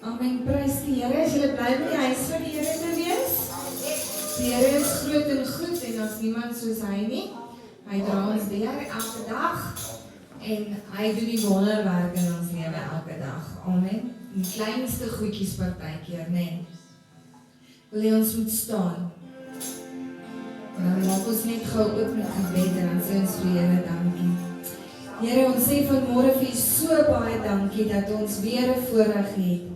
Amen, prys die Here. As julle bly by die huis van die Here te wees. Die Here is groot en goed en as niemand soos hy nie. Hy dra ons deur elke dag en hy doen die wonderwerke in ons lewe elke dag. Amen. Die kleinste goedjies partykeer, nee. Wil jy ons moet staan? En dan maak ons net gou oop met gebed en dan sê ons vir Here dankie. Here, ons sê vanmôre vir U so baie dankie dat ons weer 'n voorreg het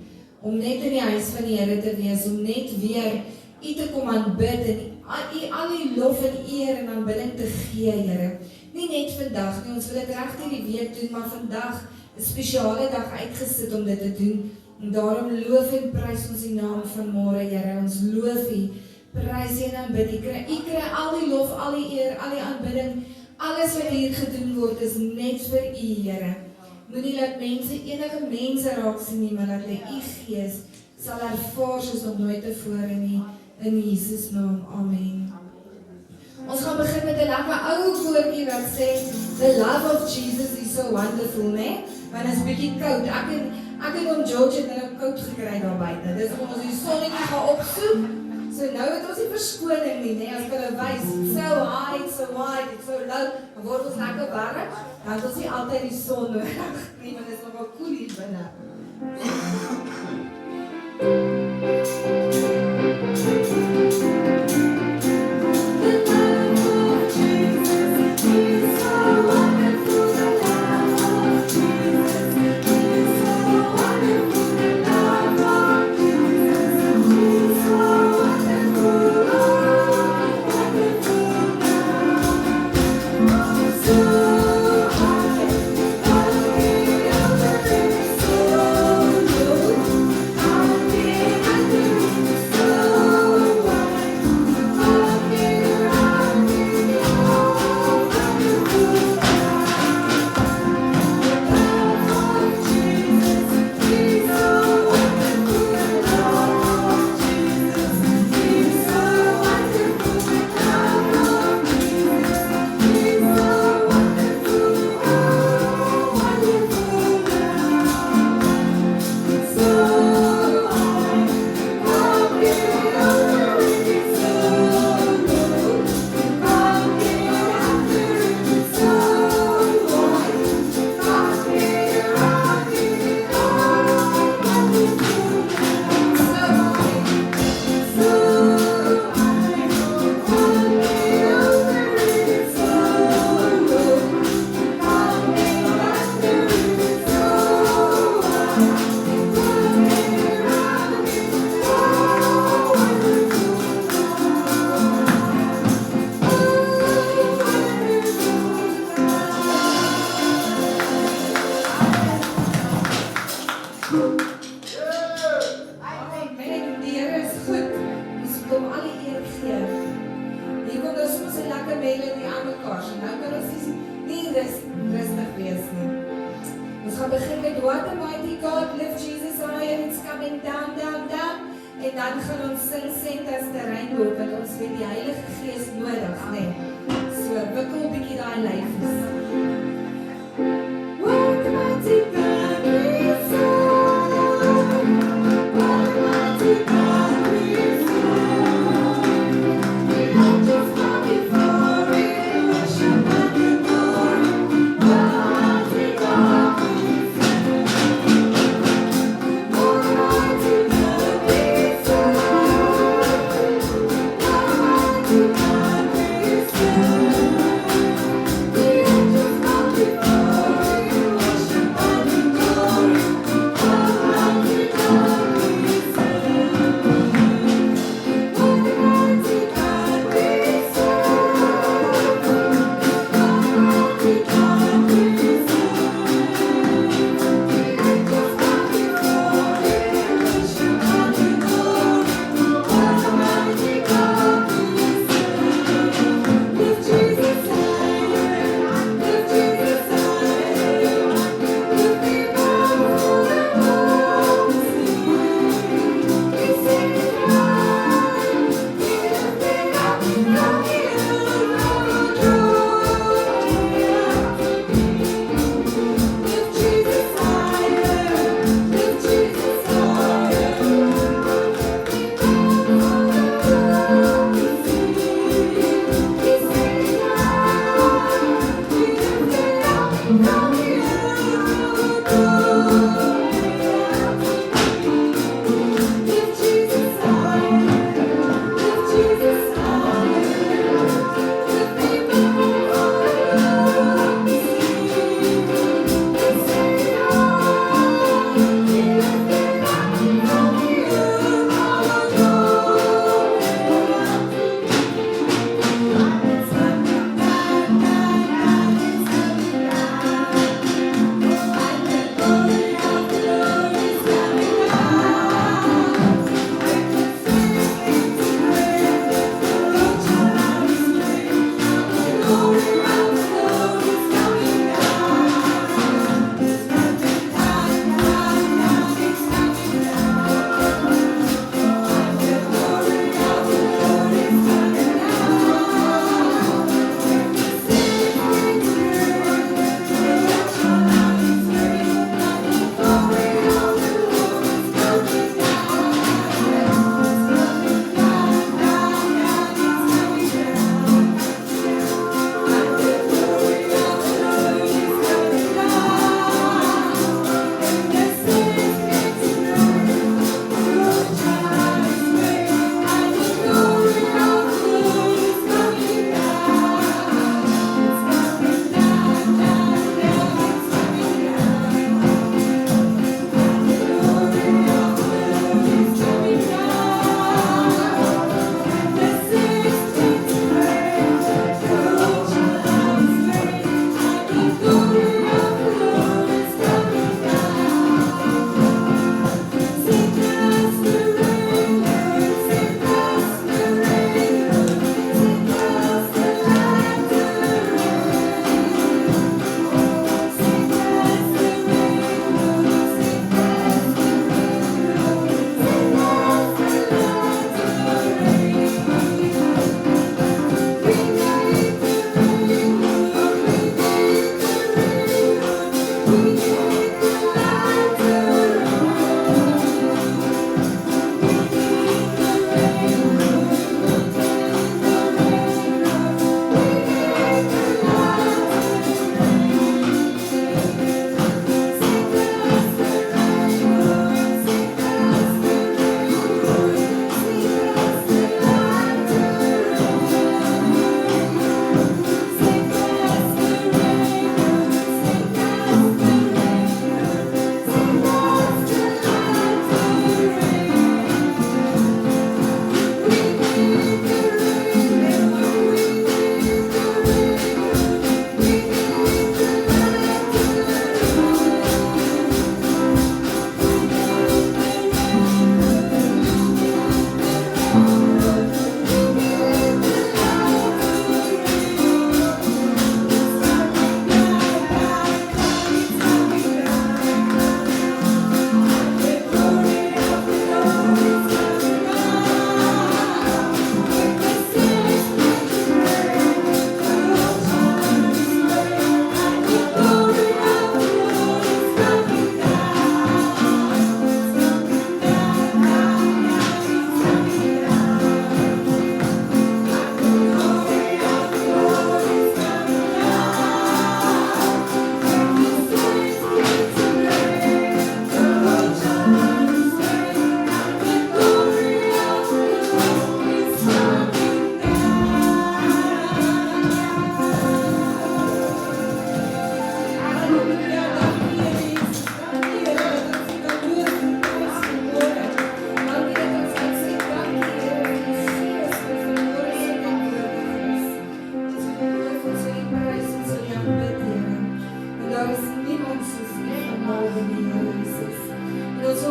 om net in die huis van die Here te wees, om net weer U te kom aanbid en U al die lof en eer en aanbidding te gee, Here. Nie net vandag nie, ons wil dit reg hierdie week doen, maar vandag 'n spesiale dag uitgesit om dit te doen. En daarom loof en prys ons U naam vanmôre, Here. Ons loof U, prys U en aanbid U. U kry al die lof, al die eer, al die aanbidding. Alles wat hier gedoen word is net vir U, Here. Moenie laat enige mense raak sien nie, maar dat U Gees sal ervaar soos nog nooit tevore nie. In Jesus naam, amen. Ons gaan begin met 'n lekker ou koortjie wat sê, The love of Jesus is so wonderful, né? Want is bietjie koud. Ek en oom George het nou koud gekry daar buite. Dis om ons die sonnetjie gaan opsoek. So nou het ons nie verskoning nie, né? As hulle wys, so high, so wide, it's so low, dan word ons lekker warm. Dan het ons nie altyd die son nodig nie, want dit is nogal koel hier binne.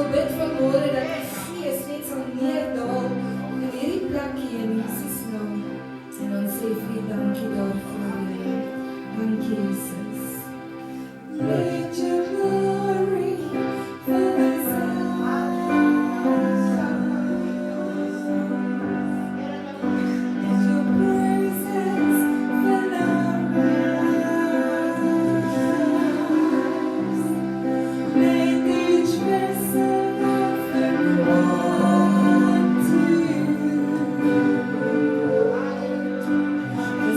wil bid vanmôre dat die Gees net sal neerdal in hierdie plekkie in Jesus naam. En ons sê vir U dankie daarvoor, Here. Dankie, Jesus. Let your glory fill this house. Let your praises fill our lives. Let each vessel offer one to You. The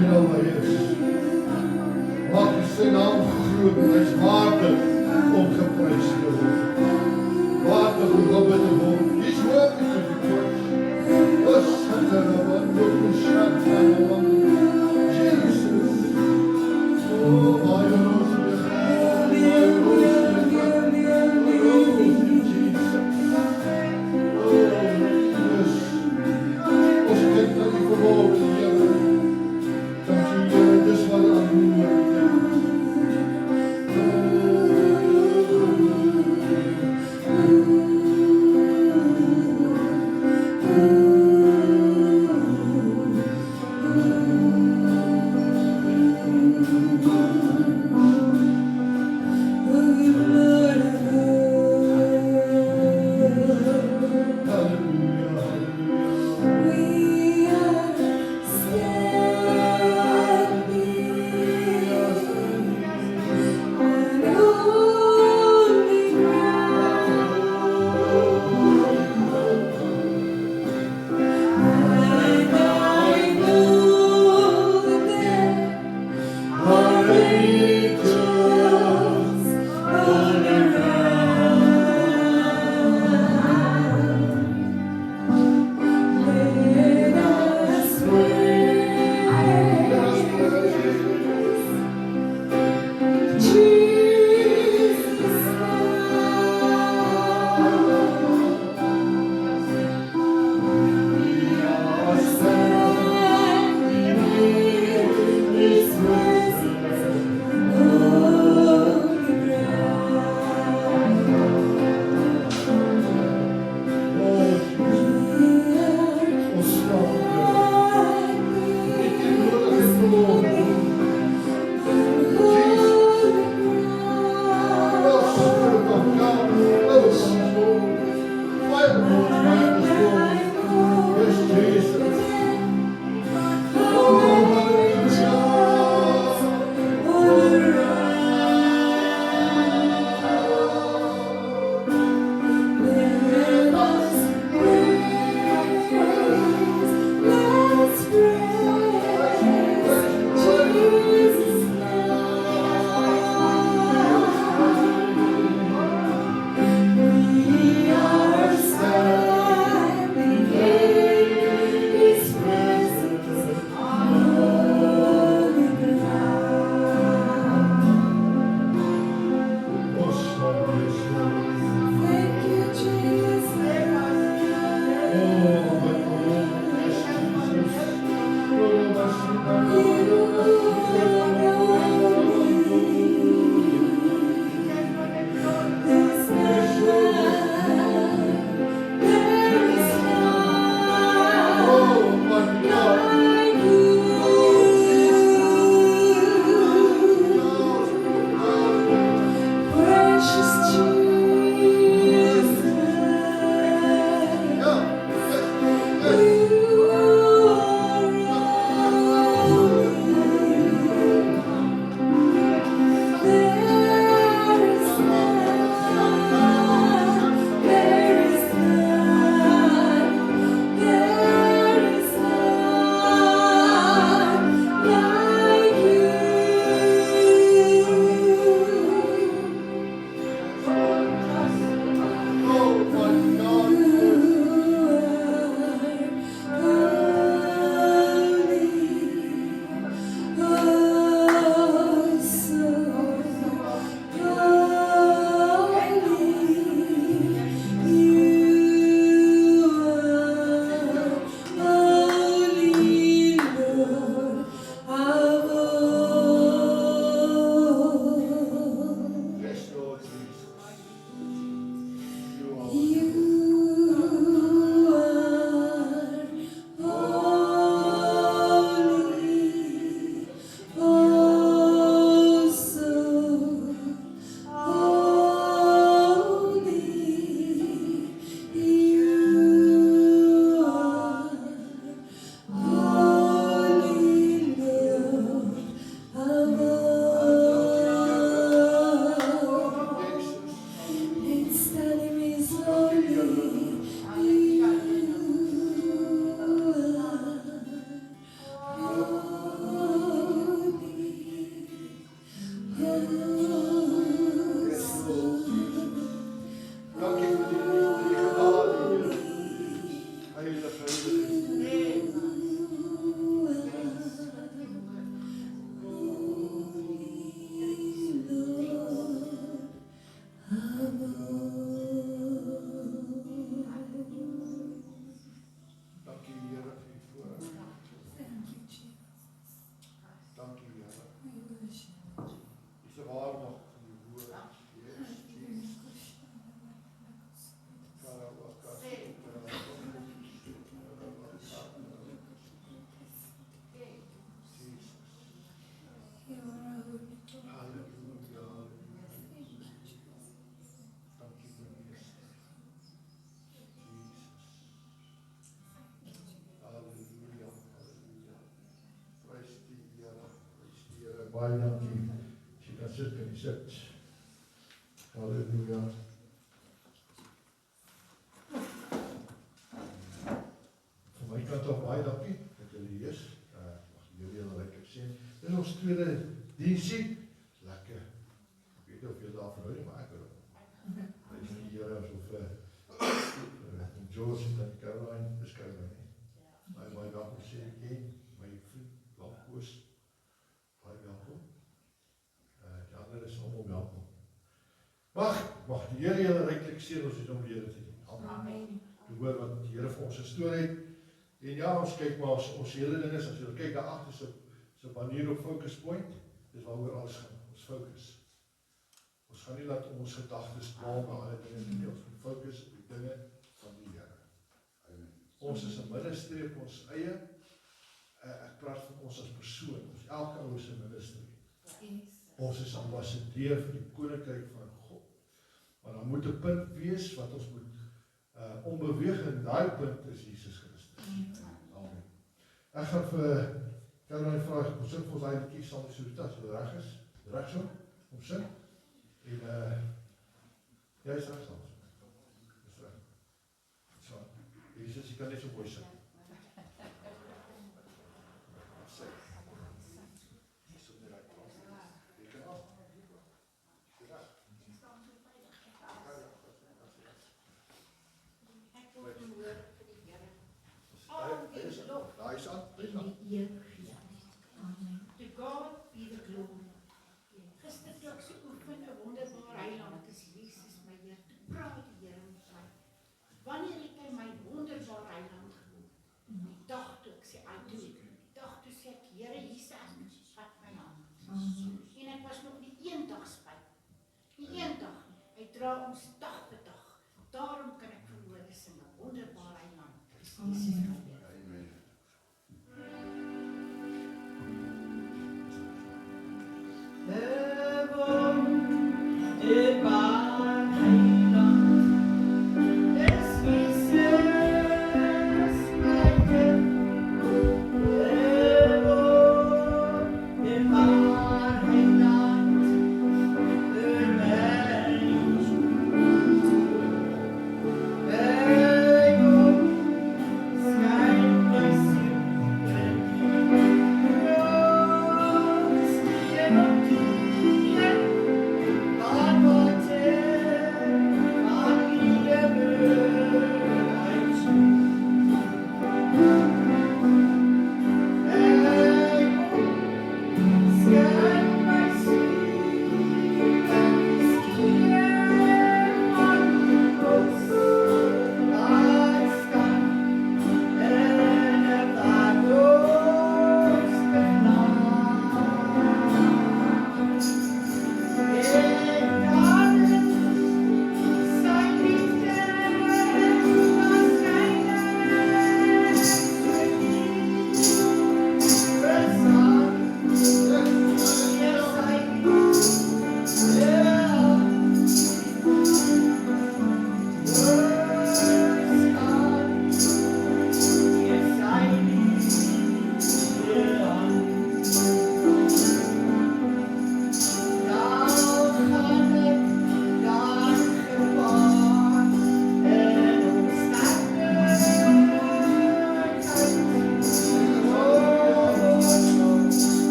nou maar is. Maak sy naam groot, hy is waardig om geprys te word. Waardig om gebid te word. He's worthy to be praised. Jesus. Oh, my Lord. baie dankie. As jy kan sit, kan jy sit. Halleluja. Van my kant af baie dankie dat julle hier is. Mag die Here julle ryklik seën. Dis ons tweede diensie. Lekker. Ek weet nie of julle daar verhou nie, maar ek hou. Prys die Here asof George en Caroline beskryf nie. Baie welkom sê ek nie. My vriend Lampkoos. Baie welkom. Die ander is allemaal welkom. Mag die Here julle ryklik seën, ons het om die Here te dien. Amen. Te hoor wat die Here vir ons gestoor het. En ja, ons kyk maar ons hele ding is, as jy kyk daar agter so manier op focus point, dis waaroor alles gaan, ons focus. Ons gaan nie laat ons gedagtes dwaal na alle dinge nie, ons moet focus op die dinge van die Here. Ons is 'n middelstreep ons eie, ek praat van ons as persoon, ons elke ou is 'n middelstreep. Ons is ambassadeur vir die koninkryk van God. Maar dan moet 'n punt wees wat ons moet onbeweeg, en daai punt is Jesus Christus. Amen. Ek gaan vir Caroline vra, kom sit vir ons daai liedjie saam met Surita, as jy reg is. Reg so? Kom sit. En jy is reg saam. Dis reg. So, Jesus, jy kan net so mooi sit. To God be the glory. Gister toe ek so oefen 'n wonderbare heiland is Jesus my Heer. Toe praat die Here met my. Wanneer het hy my wonderbare heiland genoem? Die dag toe ek sê, I do it. Die dag toe sê ek, Here Jesus, vat my hand. En ek was nog die eendag spyt. Die eendag, hy dra ons dag vir dag. Daarom kan ek verwoorde sing 'n wonderbare heiland. Jesus my Heer. Sky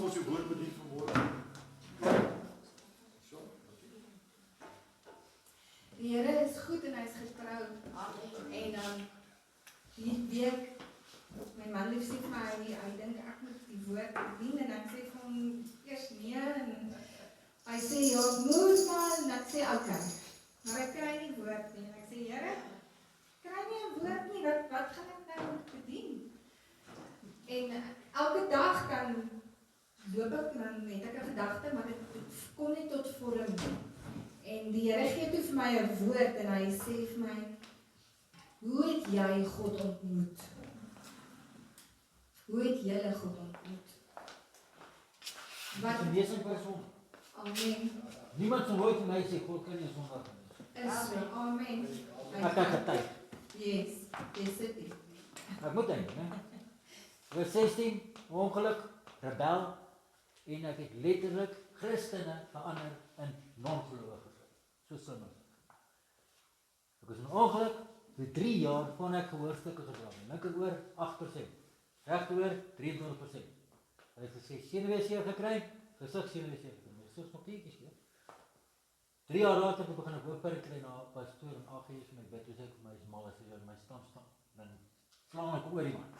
ons die woord bedien vanmorgen. So. Die Here is goed en hy is getrou. En die week, my man lief sê vir my, hy dink ek moet die woord bedien en ek sê vir hom eers nee en hy sê ja, ek moet maar en ek sê okay. Maar ek kry nie woord nie en ek sê Here, kry nie 'n woord nie, wat gaan ek nou bedien? En elke dag dan loop ek en dan het ek 'n gedagte, maar dit kom nie tot vorm nie. En die Here gee toe vir my 'n woord en hy sê vir my, hoe het jy God ontmoet? Hoe het julle God ontmoet? Wat? Wees in persoon. Amen. Niemand sal nooit vir my sê God kan nie sondag nie. Is so, amen. Ek het getyd. Yes, dis dit. Ek moet dink, né? Ek was 16, ongeluk, rebel en ek het letterlik Christene verander in non-gelowiges. So slim is dit. Ek was in ongeluk vir 3 jaar van ek gehoorstukke gedra het. Linkeroor 8%, regteroor 23%. Hy het gesê senuweeseer gekry, gesig senuweeseer gekry. Soos nog kleetjies, hè. 3 jaar later het ek begin hoofpyn kry na pastoor en AGS met bid, toe sê ek vir my is mal as jy my stam staan. Dan slaan ek oor die man.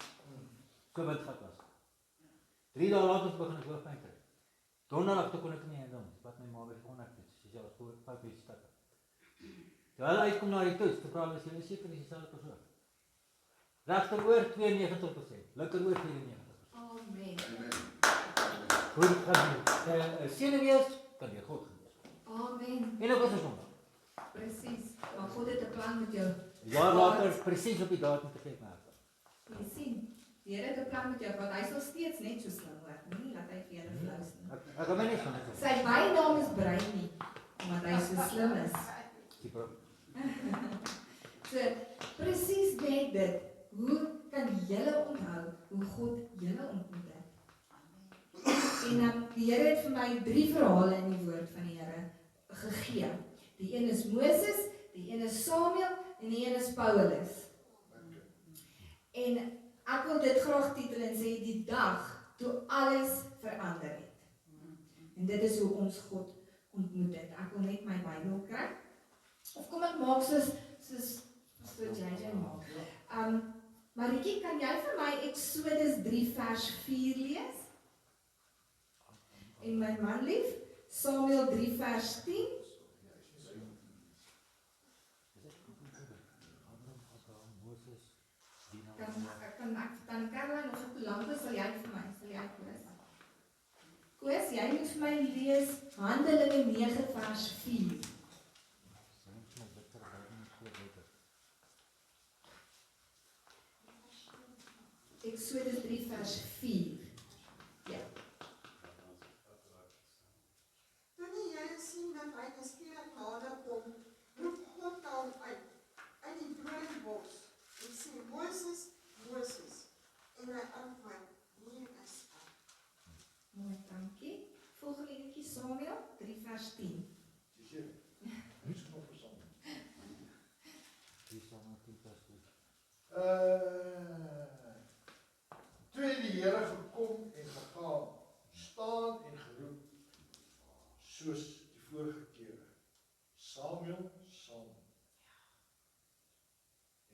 So wat gat was. 3 dae later begin ek hoofpyn kry. Donderdag toe kon ek nie handel nie, wat my ma weer kon ek dit. Sy sê as voor 5 uur stap. Toe hulle uitkom na die toets, toe vra hulle jy seker dis dieselfde persoon. Regteroor 92%, linkeroor 94%. Amen. Hoe gaan senuwees kan jy God gewees. Amen. En ook as 'n sondag. Presies. Maar God het 'n plan met jou. 'n Jaar later presies op die datum te gee maar. Jy sien, die Here het 'n plan met jou, want hy sal steeds net so slim hoor. Nie laat hy vir julle flous nie. Ek gaan my nie van dit. Sy bynaam is Brein nie, omdat hy so slim is. So, presies net dit. Hoe kan julle onthou hoe God julle ontmoet het? En dan die Here het vir my 3 verhale in die woord van die Here gegee. Die een is Moses, die een is Samuel en die een is Paulus. En ek wil dit graag titel en sê die dag toe alles verander het. En dit is hoe ons God ontmoet het. Ek wil net my Bybel kry. Of kom ek maak soos JJ maak. Maritjie, kan jy vir my Exodus 3 vers 4 lees? En my man lief, Samuel 3 vers 10. Kan Caroline of ek lang sal jy vir my, sal jy Koos? Koos, jy moet vir my lees Handelinge 9 vers 4. Exodus 3 vers 4. Ja. Toe die Here sien dat hy skielik nader kom, roep God hom uit die doornbos en sê, Moses, Moses. En hy antwoord, hier is ek. Mooi, dankie. Volgende liedjie Samuel 3 vers 10. Dis jy. Niks genoeg vir Samuel. Die Samuel 10 vers 10. Toe het die Here gekom en gegaan, staan en geroep, soos die vorige kere. Samuel, Samuel.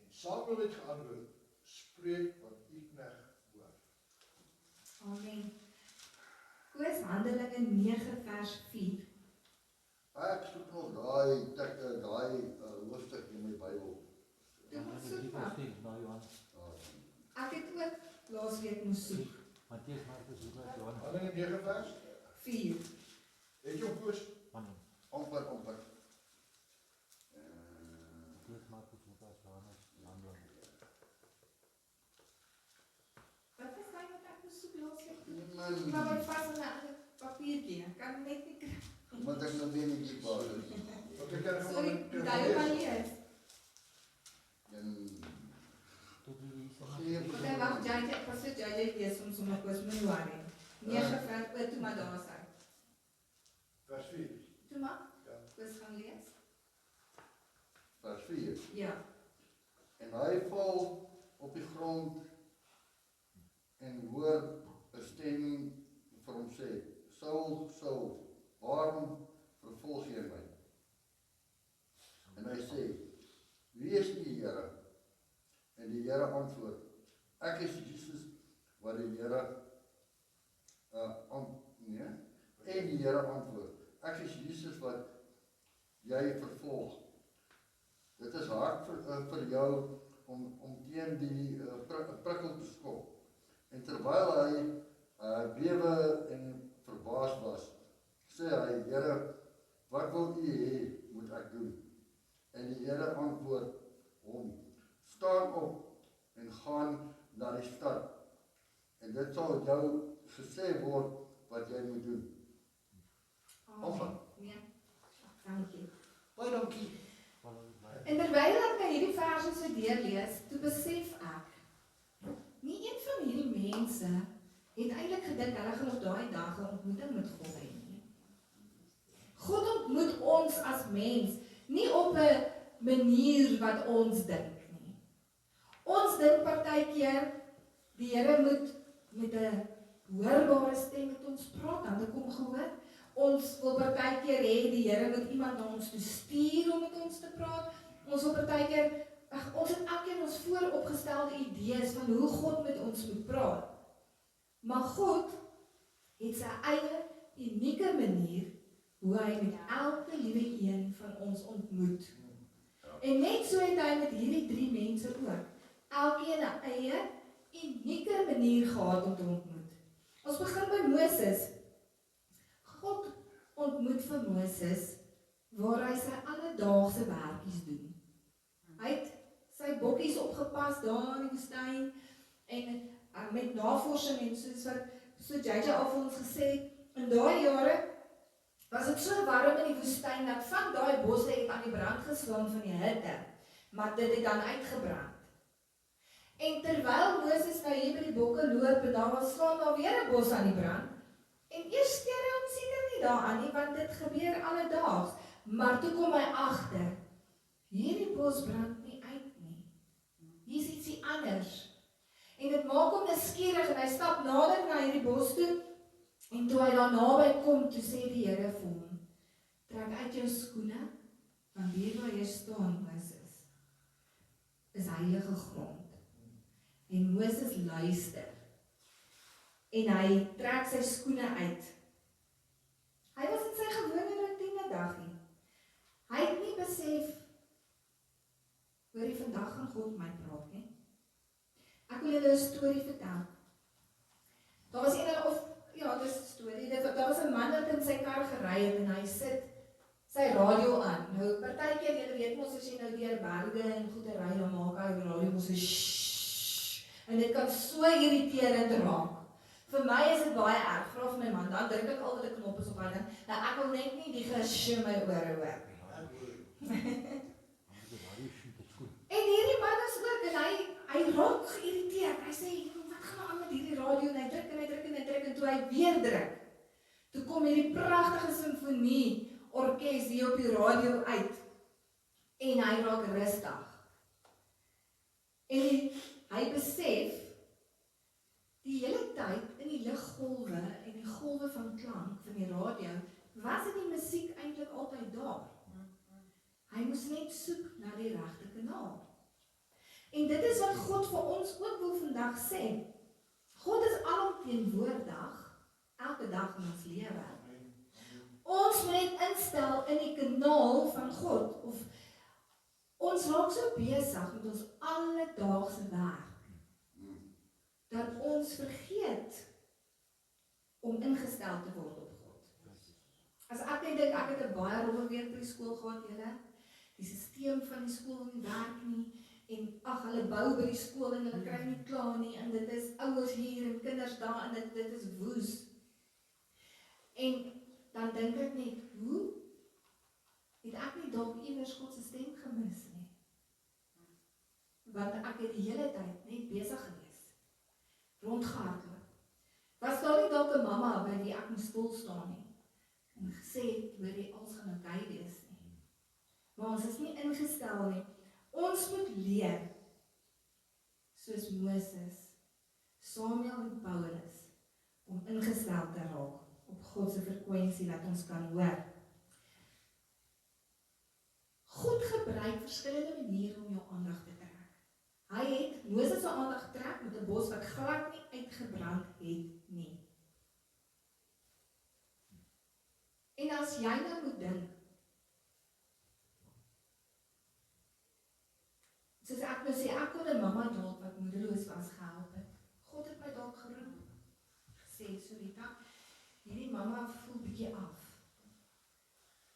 En Samuel het geantwoord, spreek wat u knegt hoor. Amen. Koos Handelinge 9 vers 4. Ek soek nog daai hoofstuk in my Bybel. Dit moet soek maar. Na Johannes. Ek het ook laasweek moes soek. Matteus, Markus, Lukas, Johannes. Handelinge 9 vers. 4. Het jy hom Koos? Amper. Matteus, Markus, Lukas, Johannes, Handelinge. Wat is hy wat ek moes soek laasweek? Maar wat vas in 'n ander papiertjie. Ek kan net nie kry. Want ek nou weer nie die Bybel. Wat ek kan Sorry, moet jy ook al lees? En Tot die Want hy wag JJ, pas dit JJ lees om sommer Koos moenie worry. 9 vers, toe maar daar sy. vers 4. Toe maar, Ja. Koos gaan lees. vers 4. Ja. En hy val op die grond en hoor 'n stem vir hom sê, volk sou, waarom vervolg jy my? En hy sê, wie is die Here? En die Here antwoord, ek is Jesus wat die Here en die Here antwoord, ek is Jesus wat jy vervolg. Dit is hard vir jou om teen die prikkel te skop. En terwyl hy bewe en verbaas was, sê hy, Here, wat wil u hê moet ek doen? En die Here antwoord hom, staan op en gaan na die stad. En dit sal jou gesê word wat jy moet doen. Amen. Ja, dankie. Baie dankie. En terwyl ek hierdie verse so deurlees, toe besef ek, nie een van hierdie mense het eintlik gedink hulle gaan op daai dag 'n ontmoeting met God hê nie. God ontmoet ons as mens, nie op 'n manier wat ons dink nie. Ons dink partykeer die Here moet met 'n hoorbare stem met ons praat, dan kom gehoor. Ons wil partykeer hê die Here moet iemand na ons toe stuur om met ons te praat. Ons wil partykeer, ons het elkeen ons vooropgestelde idees van hoe God met ons moet praat. Maar God het sy eie unieke manier hoe hy met elke liewe een van ons ontmoet. En net so het hy met hierdie 3 mense ook. Elkeen 'n eie unieke manier gehad om te ontmoet. Ons begin by Moses. God ontmoet vir Moses waar hy sy alledaagse werkies doen. Hy het sy bokkies opgepas daar in die woestyn en met navorsing en so JJ al vir ons gesê, in daai jare was dit so warm in die woestyn dat van daai bosse het aan die brand geslaan van die hitte, maar dit het dan uitgebrand. En terwyl Moses nou hier by die bokke loop en daar slaan daar weer 'n bos aan die brand, en eers steur hy hom seker nie daaraan nie, want dit gebeur alledaags, maar toe kom hy agter, hierdie bos brand nie uit nie. Hier's ietsie anders. En dit maak hom nuuskierig en hy stap nader na hierdie bos toe, en toe hy daar naby kom, toe sê die Here vir hom, trek uit jou skoene, want hier waar jy staan, Moses, is heilige grond. En Moses luister, en hy trek sy skoene uit. Hy was in sy gewone routine dagie. Hy het nie besef, hoor jy, vandag gaan God my praat, nie? Ek wil julle 'n storie vertel. Daar was dis 'n storie, daar was 'n man wat in sy kar gery het en hy sit sy radio aan. Nou, partykeer, julle weet mos as jy nou deur berge en goeie ry, dan maak hy die radio mos 'n shhh, en dit kan so irriterend raak. Vir my is dit baie erg, vra vir my man, dan druk ek altyd 'n knop op hy dan, nou ek wil net nie die gesjou my ore hoor. En hierdie man is ook, en hy raak geïrriteerd, hy sê, wat gaan aan met hierdie radio, en hy druk en hy druk en hy druk, en toe hy weer druk, toe kom hierdie pragtige simfonie orkes hier op die radio uit, en hy raak rustig. En hy besef, die hele tyd in die liggolwe en die golwe van klank van die radio, was dit die musiek eintlik altyd daar. Hy moes net soek na die regte kanaal. En dit is wat God vir ons ook wil vandag sê. God is alomteenwoordig, elke dag in ons lewe. Ons moet net instel in die kanaal van God, of ons raak so besig met ons alledaagse werk, dat ons vergeet om ingestel te word op God. As ek net dink, ek het 'n baie rowwe week by die skool gehad, julle, die stelsel van die skool nie werk nie, en hulle bou by die skool en hulle kry nie klaar nie, en dit is ouers hier en kinders daar, en dit is woes. En dan dink ek net, hoe het ek nie dalk iewers God se stem gemis nie? Want ek het die hele tyd net besig gewees, rondgehardloop. Was daar nie dalk 'n mamma by wie ek moes stil staan nie, en gesê, hoor jy, alles gaan oukei wees nie. Maar ons is nie ingestel nie. Ons moet leer, soos Moses, Samuel en Paulus, om ingestel te raak op God se frekwensie dat ons kan hoor. God gebruik verskillende maniere om jou aandag te trek. Hy het Moses se aandag getrek met 'n bos wat glad nie uitgebrand het nie. En as jy nou moet dink, soos ek nou sê, ek kon 'n mamma dalk wat moedeloos was gehelp het. God het my dalk geroep. Gesê, Sorita, hierdie mamma voel bietjie af.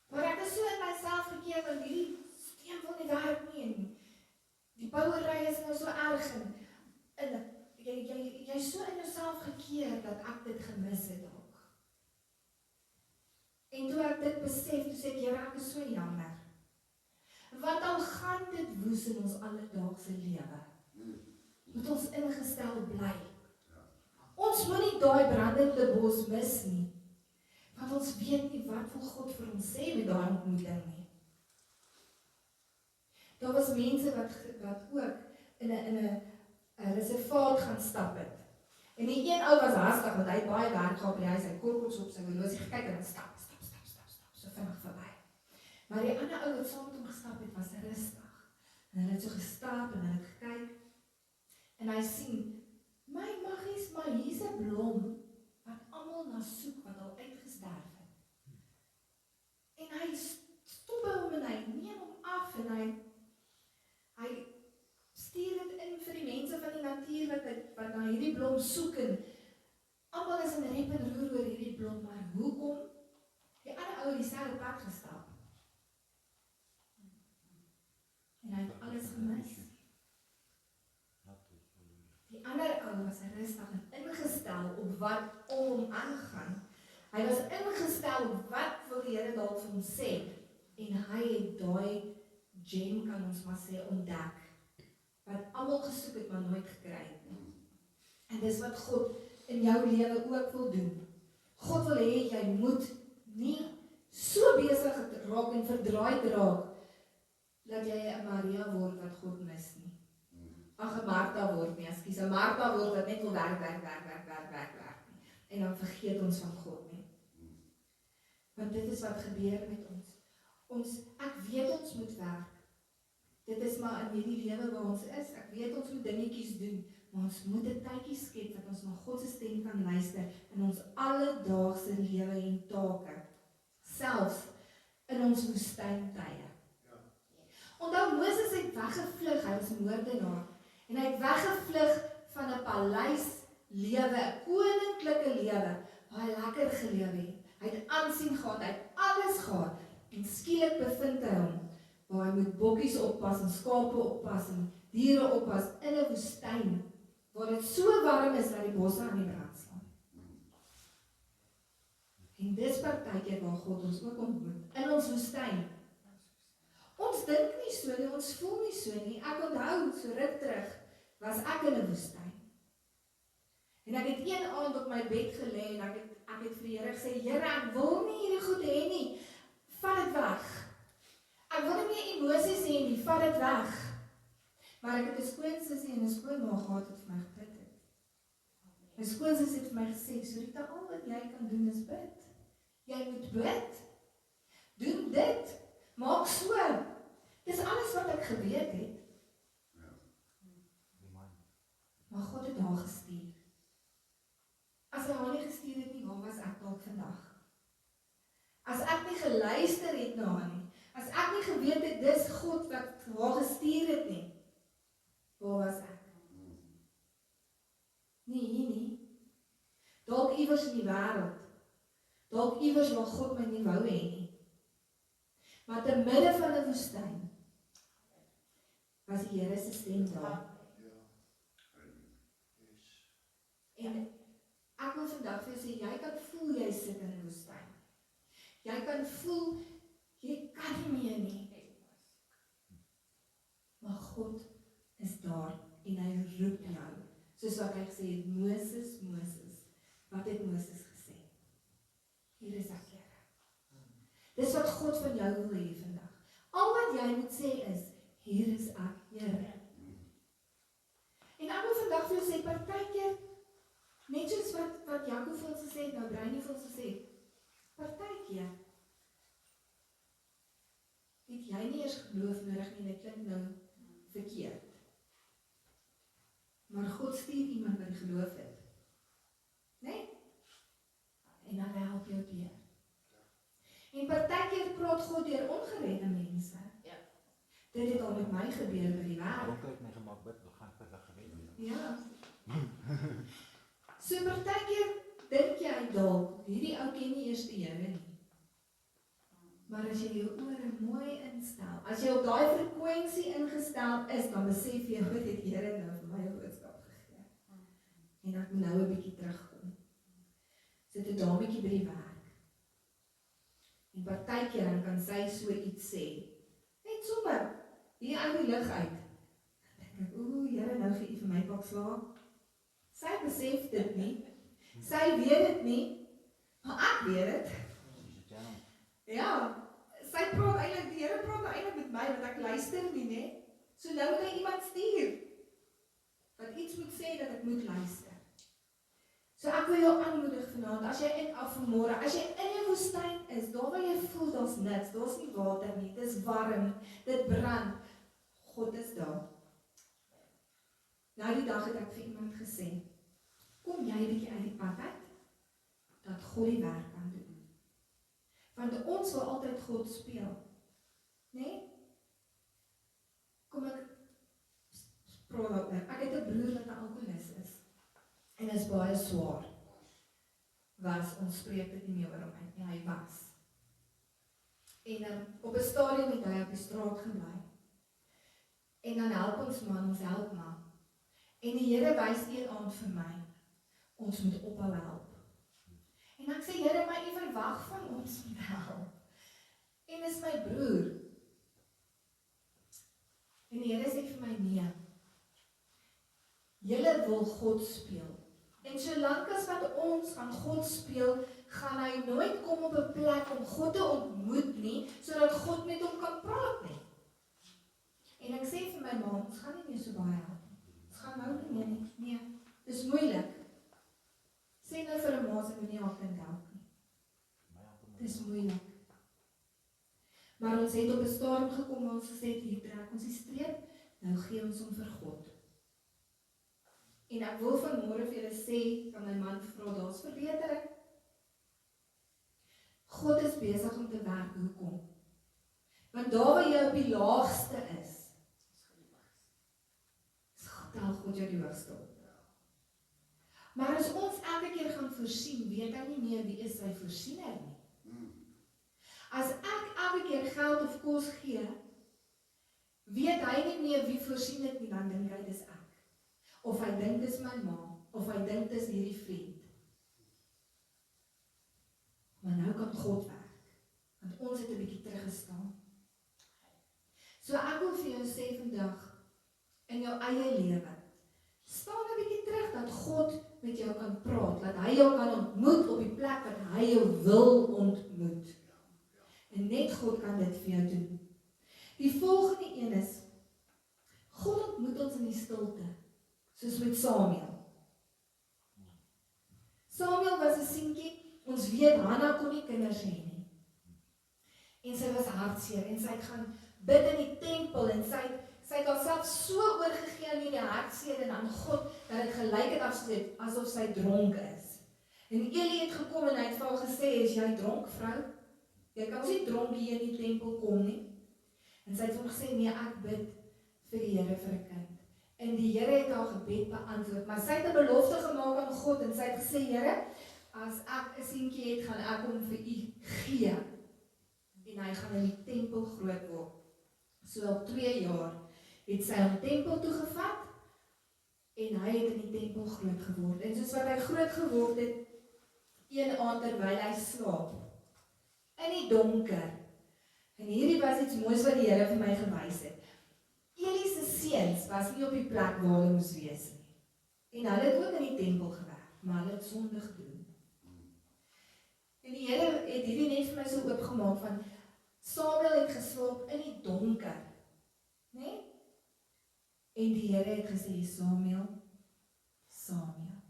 Maar ek is so in myself gekeer dat hierdie steen wil nie werk nie en die bouery is nou so erg en jy so in jouself gekeer dat ek dit gemis het dalk. En toe ek dit besef, toe sê ek, Here, ek is so jammer. Want al gaan dit woes in ons alledaagse lewe, moet ons ingestel bly. Ons moet nie daai brandende bos mis nie, want ons weet nie wat wil God vir ons sê met daai ontmoeting nie. Daar was mense wat ook in 'n reservaat gaan stap het. En die een ou was haastig, want hy het baie werk gehad by die huis, hy korkels op sy horlosie gekyk en dan stap, so vinnig verby. Maar die ander ou wat saam met hom gestap het, was rustig. En hy het so gestap en hy het gekyk. En hy sien, my maggies, maar hier's 'n blom wat almal na soek wat al uitgesterf het. En hy stop by hom en hy neem hom af en hy stuur dit in vir die mense van die natuur wat na hierdie blom soek en almal is in rep en roer oor hierdie blom, maar hoekom? Die ander ou het dieselfde pad gestap. En hy het alles gemis. Die ander ou was rustig en ingestel op wat om hom aangaan. Hy was ingestel op wat wil die Here dalk vir hom sê. En hy het daai gem, kan ons maar sê, ontdek. Wat almal gesoek het, maar nooit gekry het nie. En dis wat God in jou lewe ook wil doen. God wil hê jy moet nie so besig raak en verdraaid raak, dat jy 'n Maria word wat God mis nie. Ag, 'n Martha word nie, ekskuus, 'n Martha word wat net wil werk nie. En dan vergeet ons van God nie. Want dit is wat gebeur met ons. Ek weet ons moet werk. Dit is maar in hierdie lewe waar ons is. Ek weet ons moet dingetjies doen, maar ons moet 'n tydjie skep dat ons na God se stem kan luister in ons alledaagse lewe en take. Selfs in ons woestyntye. Onthou, Moses het weggevlug, hy was 'n moordenaar. En hy het weggevlug van 'n paleislewe, 'n koninklike lewe, waar hy lekker gelewe het. Hy het aansien gehad, hy het alles gehad. En skielik bevind hy hom, waar hy moet bokkies oppas en skape oppas en diere oppas in 'n woestyn, waar dit so warm is dat die bosse aan die brand staan. En dis partykeer waar God ons ook ontmoet, in ons woestyn. Ons dink nie so nie, ons voel nie so nie. Ek onthou, so ruk terug, was ek in 'n woestyn. En ek het een aand op my bed gelê en ek het vir die Here gesê, Here, ek wil nie hierdie goed hê nie. Vat dit weg. Ek wil nie meer emosies hê nie, vat dit weg. Maar ek het 'n skoonsussie en 'n skoonma gehad wat vir my gebid het. My skoonsussie het vir my gesê, Sorita, al wat jy kan doen is bid. Jy moet bid. Doen dit. Maak so. Dis alles wat ek geweet het. Maar God het haar gestuur. As hy haar nie gestuur het nie, waar was ek dalk vandag? As ek nie geluister het na haar nie, as ek nie geweet het, dis God wat haar gestuur het nie, waar was ek? Nie hier nie. Dalk iewers in die wêreld. Dalk iewers waar God my nie wou hê nie. Maar te midde van 'n woestyn was die Here se stem daar. En ek wil vandag vir jou sê, jy kan voel jy sit in 'n woestyn. Jy kan voel jy kan nie meer nie. Maar God is daar en hy roep jou. Soos wat hy gesê het, Moses, Moses. Wat het Moses gesê? Hier is ek, Here. Dis wat God van jou wil hê vandag. Al wat jy moet sê is, hier is ek, Here. En ek wil vandag vir jou sê, partykeer, net soos wat Jakob vir ons gesê het, nou Brein vir ons gesê, dit nou verkeerd. Maar God stuur iemand wat geloof het. Nee? En dan help jou deur. En partykeer praat God deur ongeredde mense. Ja. Dit het al met my gebeur by die werk. Dronk het my gemaak bid, we gaan vir hulle gewen. Ja. So partykeer dink jy dalk, hierdie ou ken nie eers die Here nie. Maar as jy jou ore mooi instel, as jy op daai frekwensie ingestel is, dan besef jy, God het die Here nou vir my 'n boodskap gegee. En ek moet nou 'n bietjie terugkom. Sit 'n dametjie by die werk. En partykeer dan kan sy so iets sê. Net sommer, hier uit die lug uit. Dan dink ek, oeh, Here, nou gee U vir my pak slaag. Sy besef dit nie. Sy weet dit nie, maar ek weet dit. Ja, sy praat eintlik, die Here praat eintlik met my, want ek luister nie, né? So nou moet hy iemand stuur, wat iets moet sê dat ek moet luister. So ek wil jou aanmoedig vanaand, as jy vanmôre, as jy in 'n woestyn is, daar waar jy voel daar's niks, daar's nie water nie, dis warm, dit brand, God is daar. Nou die dag het ek vir iemand gesê, kom jy 'n bietjie uit die pad uit, dat God die werk kan doen. Want ons wil altyd God speel. Nee? Kom ek praat ook nou. Ek het 'n broer wat 'n alkoholist is. En is baie swaar. Ons spreek dit nie meer oor hom nie, hy was. En op 'n stadium het hy op die straat gebly. En dan help ons maar. En die Here wys een aand vir my, ons moet ophou help. En ek sê, Here, maar U verwag van ons om te help. En dis my broer. En die Here sê vir my, nee. Julle wil God speel. En solank as wat ons aan God speel, gaan hy nooit kom op 'n plek om God te ontmoet nie, sodat God met hom kan praat nie. En ek sê vir my ma, ons gaan nie meer so baie help. Ons gaan nou nie meer nie. Nee, dis moeilik. Sê nou vir 'n ma se moenie haar kind help nie. Dis moeilik. Maar ons het op 'n stadium gekom waar ons gesê het, hier trek ons die streep, nou gee ons hom vir God. En ek wil vanmôre vir julle sê, van my man vra, daar's verbetering. God is besig om te werk, hoekom? Want daar waar jy op die laagste is, tel God jou die hoogste op. Maar as ons elke keer gaan voorsien, weet hy nie meer wie is sy voorsiener nie. As ek elke keer geld of kos gee, weet hy nie meer wie voorsien het nie, dan dink hy dis ek. Of hy dink dis my ma, of hy dink dis hierdie vriend. Maar nou kan God werk, want ons het 'n bietjie teruggestaan. So ek wil vir jou sê vandag, in jou eie lewe, staan 'n bietjie terug, dat God met jou kan praat, dat hy jou kan ontmoet op die plek wat hy jou wil ontmoet. En net God kan dit vir jou doen. Die volgende een is, God ontmoet ons in die stilte, soos met Samuel. Samuel was 'n seentjie, ons weet Hanna kon nie kinders hê nie. En sy was hartseer, en sy het gaan bid in die tempel, en sy het haarself so oorgegee aan hierdie hartseer en aan God, dat dit gelyk het asof sy dronk is. En Eli het gekom en hy het vir haar gesê, is jy dronk, vrou? Jy kan ons nie dronk hier in die tempel kom nie. En sy het hom gesê, nee, ek bid vir die Here vir 'n kind. En die Here het haar gebed beantwoord, maar sy het 'n belofte gemaak aan God, en sy het gesê, Here, as ek 'n seentjie het, gaan ek hom vir U gee. En hy gaan in die tempel groot word. So al 2 jaar het sy hom tempel toe gevat, en hy het in die tempel groot geword. En soos wat hy groot geword het, een aand terwyl hy slaap, in die donker, en hierdie was iets moois wat die Here vir my gewys het. Eli se seuns was nie op die plek waar hulle moes wees nie. En hulle het ook in die tempel gewerk, maar hulle het sonde gedoen. En die Here het hierdie net vir my so oopgemaak van, Samuel het geslaap in die donker, né? En die Here het gesê, Samuel, Samuel.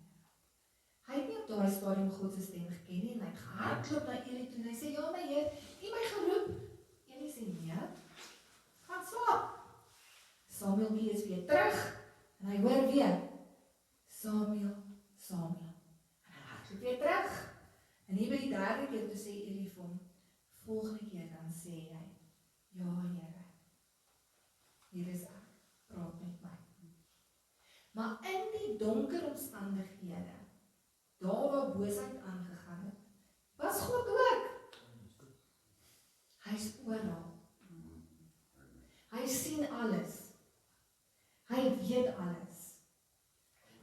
Hy het nie op daai stadium God se stem geken nie, en hy het gehardloop na Eli toe, en hy sê, ja my Heer, U my geroep. Eli sê, nee, gaan slaap. nee, Samuel, Samuel. En hy hardloop weer terug. En hier by die derde keer toe sê Eli vir hom, volgende keer dan sê hy, ja Here, hier is ek, praat met my. Maar in die donker omstandighede, daar waar boosheid aangegaan het, was God ook. Hy is oral. Hy sien alles. Hy weet alles.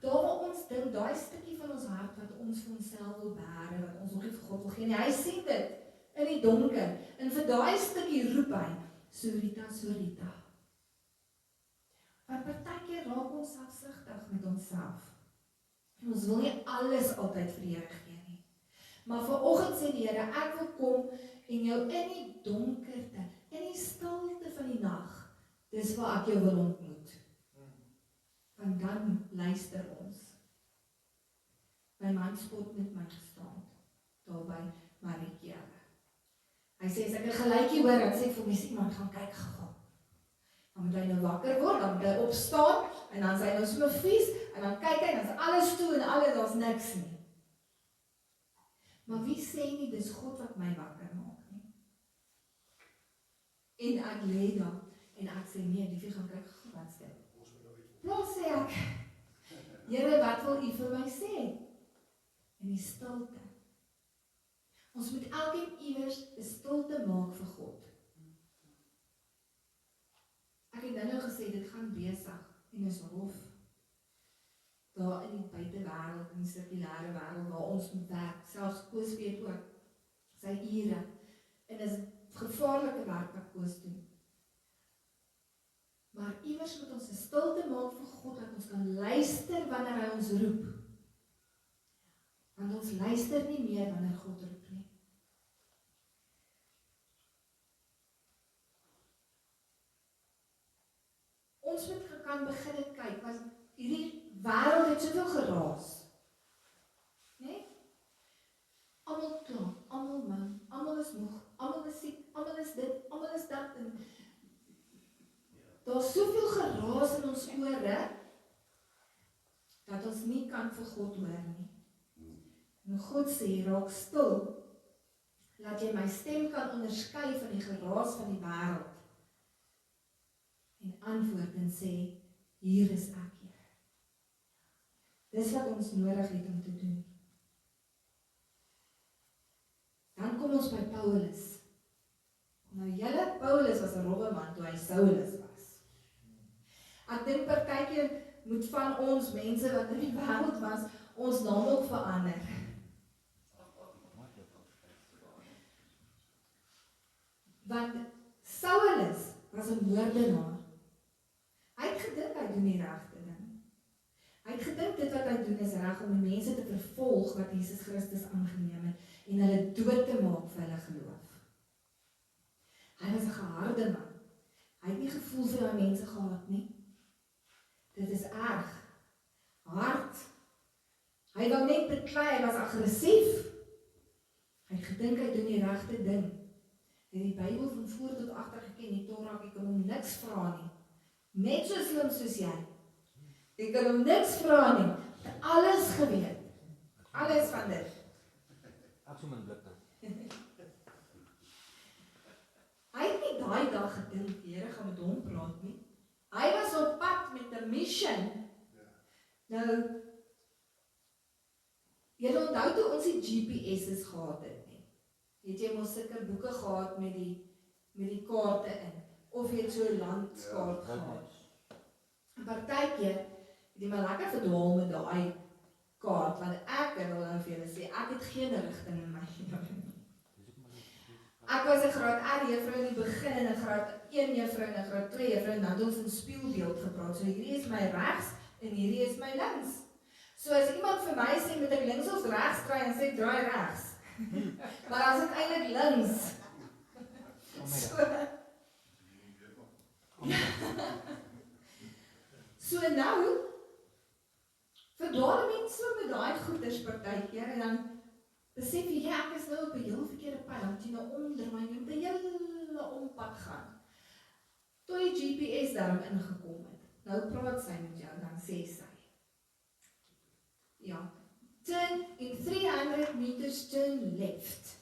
Daar waar ons dink, daai stukkie van ons hart wat ons vir onsself wil bære, wat ons nog nie vir God wil gee nie, hy sien dit in die donker. En vir daai stukkie roep hy, Sorita, Sorita. Want partykeer raak ons selfsugtig met onsself. En ons wil nie alles altyd vir die Here gee nie. Maar vanoggend sê die Here, ek wil kom en jou in die donkerte, in die stilte van die nag, dis waar ek jou wil ontmoet. Want dan luister ons. My man spot met my gestaan, daar by Mariekere. Hy sê, as ek 'n geluidjie hoor, dan sê ek vir my, iemand gaan kyk gegaan. Dan moet hy nou wakker word, dan moet hy opstaan, en dan is hy nou so vies, en dan kyk hy, dan is alles toe, en alles, daar's niks nie. Maar wie sê nie, dis God wat my wakker maak nie. En ek lê daar, en ek sê, nee, liefie gaan kyk, wat is dit? Plaas sê ek, Here, wat wil U vir my sê? In die stilte. Ons moet elkeen iewers 'n stilte maak vir God. Ek het nou gesê, dit gaan besig, en is rof. Daar in die buitewêreld, in die sirkulêre wêreld, waar ons moet werk, selfs Koos weet ook, sy ure, en is gevaarlike werk wat Koos doen. Maar iewers moet ons 'n stilte maak vir God, dat ons kan luister wanneer hy ons roep. Want ons luister nie meer wanneer God roep nie. Ons moet kan begin kyk, want hierdie wêreld het soveel geraas. Nee? Almal kla, almal man, almal is moeg, almal is siek, almal is dit, almal is dat. Daar's soveel geraas in ons ore, dat ons nie kan vir God hoor nie. En God sê, raak stil, laat jy my stem kan onderskei van die geraas van die wêreld. En antwoord en sê, hier is ek, Here. Dis wat ons nodig het om te doen. Dan kom ons by Paulus. Nou julle, Paulus was 'n rowwe man toe hy Saulus was. Ek dink partykeer moet van ons mense wat in die wêreld was, ons naam ook verander. Want Saulus was 'n moordenaar. Hy het gedink hy doen die regte ding. Hy het gedink dit wat hy doen is reg om die mense te vervolg wat Jesus Christus aangeneem het en hulle dood te maak vir hulle geloof. Hy was 'n geharde man. Hy het nie gevoel vir daai mense gehad nie. Dit is erg. Hard. Hy wou net beklei, hy was aggressief. Hy het gedink hy doen die regte ding. Hy het die Bybel van voor tot agter geken, die Torah, ek kan hom niks vra nie. Net so slim soos jy. Ek kan hom niks vra nie. Alles geweet. Alles van dit. Ek so min blik nou. Hy het nie daai dag gedink, die Here gaan met hom praat nie. Hy was op pad met 'n mission. Nou, jy onthou toe ons die GPS's gehad het nie. Het jy mos sulke boeke gehad met die kaarte in, of jy het so 'n landkaart gehad. En partykeer het jy maar lekker verdwaal met daai kaart, want ek wil nou vir julle sê, ek het geen rigting in my lewe nie. Ek was 'n graad R juffrou in die begin en 'n graad 1 juffrou en 'n graad 2 juffrou en dan het ons in spieelbeeld gepraat. So hierdie is my regs en hierdie is my links. So as iemand vir my sê moet ek links of regs draai, dan sê ek draai regs. Maar as ek eintlik links. So nou verdwaal mense so met daai goeders partykeer en dan besef jy, ek is nou op 'n heel verkeerde pad, dan moet jy nou omdraai en 'n hele ompad gaan. Toe die GPS daarom ingekom het. Nou praat sy met jou, dan sê sy, Ja. Turn in 300 meters, turn left.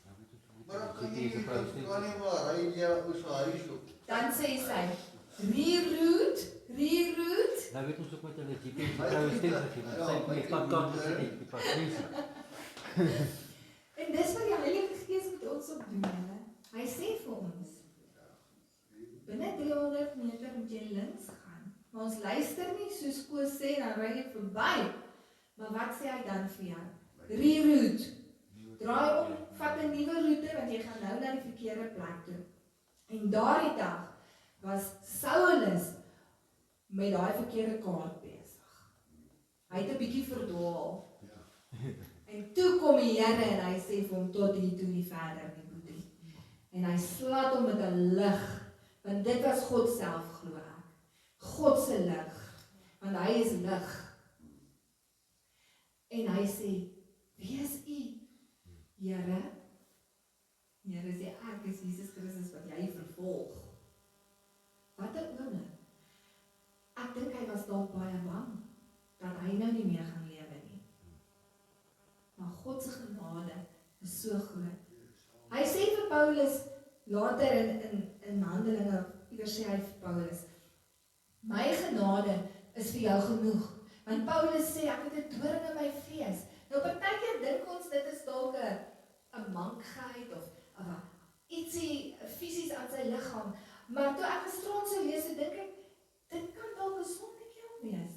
Maar dan kan jy nie maar ry jy ou se huis toe. Dan sê sy, reroute. Nou weet ons ook met hulle GPS die troue stem gegee, want sy het die padkaart gesit, die patriese. En dis wat die Heilige Gees met ons op doen, hè. Hy sê vir ons, binne 300 meter moet jy links gaan. Maar ons luister nie, soos Koos sê, dan ry jy verby. Maar wat sê hy dan vir jou? Reroute. Draai om, vat 'n nuwe roete, want jy gaan nou na die verkeerde plek toe. En daardie dag was Saulus met daai verkeerde kaart besig. Hy het 'n bietjie verdwaal. En toe kom die Here en hy sê vir hom tot hier toe nie verder nie, boetie. En hy slaat hom met 'n lig, want dit was God self, glo ek. God se lig, want hy is lig. En hy sê, wie is u? Here? Here sê, ek is Jesus Christus wat jy vervolg. Wat 'n oomblik. Ek dink hy was dalk baie bang dat hy nou nie meer gaan lewe nie. Maar God se genade is so groot. Hy sê vir Paulus later in Handelinge, iewers sê hy vir Paulus, my genade is vir jou genoeg. Want Paulus sê ek het 'n doring in my vlees. Nou partykeer dink ons dit is dalk 'n mankheid of ietsie fisies aan sy liggaam. Maar toe ek gisterand so lees, dink ek, dit kan dalk 'n sonetjie wees.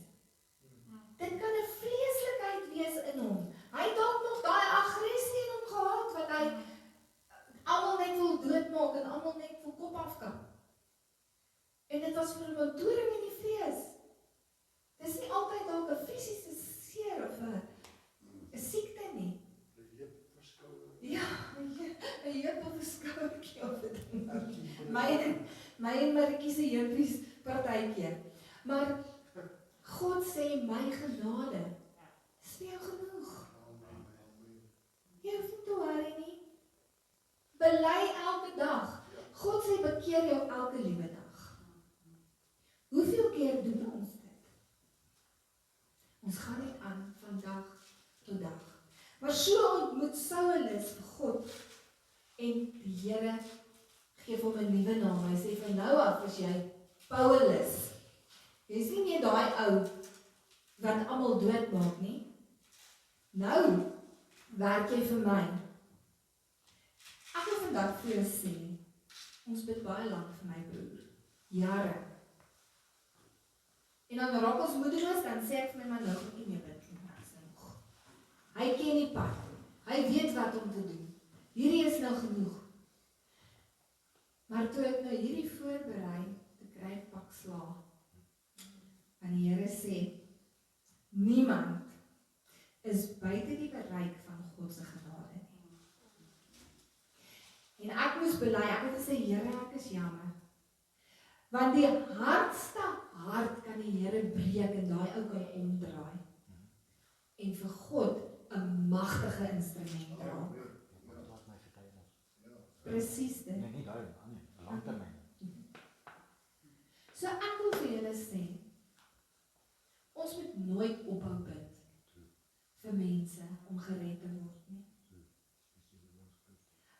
Dit kan 'n vleeslikheid wees in hom. Hy het dalk nog daai aggressie in hom gehad, wat hy almal net wil doodmaak en almal net wil kop afkap. En dit was vir hom 'n doring in die vlees. Dis nie altyd dalk 'n fisiese seer of 'n siekte nie. Ja, 'n heup of 'n skouertjie of 'n ding. My en Maritjie se heupies partykeer. Maar God sê my genade is vir jou genoeg. Jy hoef nie te worry nie. Bely elke dag. God sê bekeer jou elke liewe dag. Hoeveel keer doen ons dit? Ons gaan net aan van dag tot dag. Maar so ontmoet Saulus vir God en die Here gee hom 'n nuwe naam. Hy sê van nou af is jy Paulus. Jy's nie meer daai ou wat almal doodmaak nie. Nou werk jy vir my. Ek wil vandag vir jou sê, ons bid baie lank vir my broer. Jare. En dan raak ons moedeloos, dan sê ek vir my man, nou moet nie meer bid nie. Hy ken die pad. Hy weet wat om te doen. Hierdie is nou genoeg. Maar toe ek nou hierdie voorberei, te kry pak sla. En die Here sê, niemand is buite die bereik van God se genade nie. En ek moes bely, ek het gesê, Here, ek is jammer. Want die hardste hart kan die Here breek en daai ou kan omdraai. En vir God 'n magtige instrument raak. Presies dit. Nee, nie daai nie, langtermyn. So ek wil vir julle sê, ons moet nooit ophou bid vir mense om gered te word nie.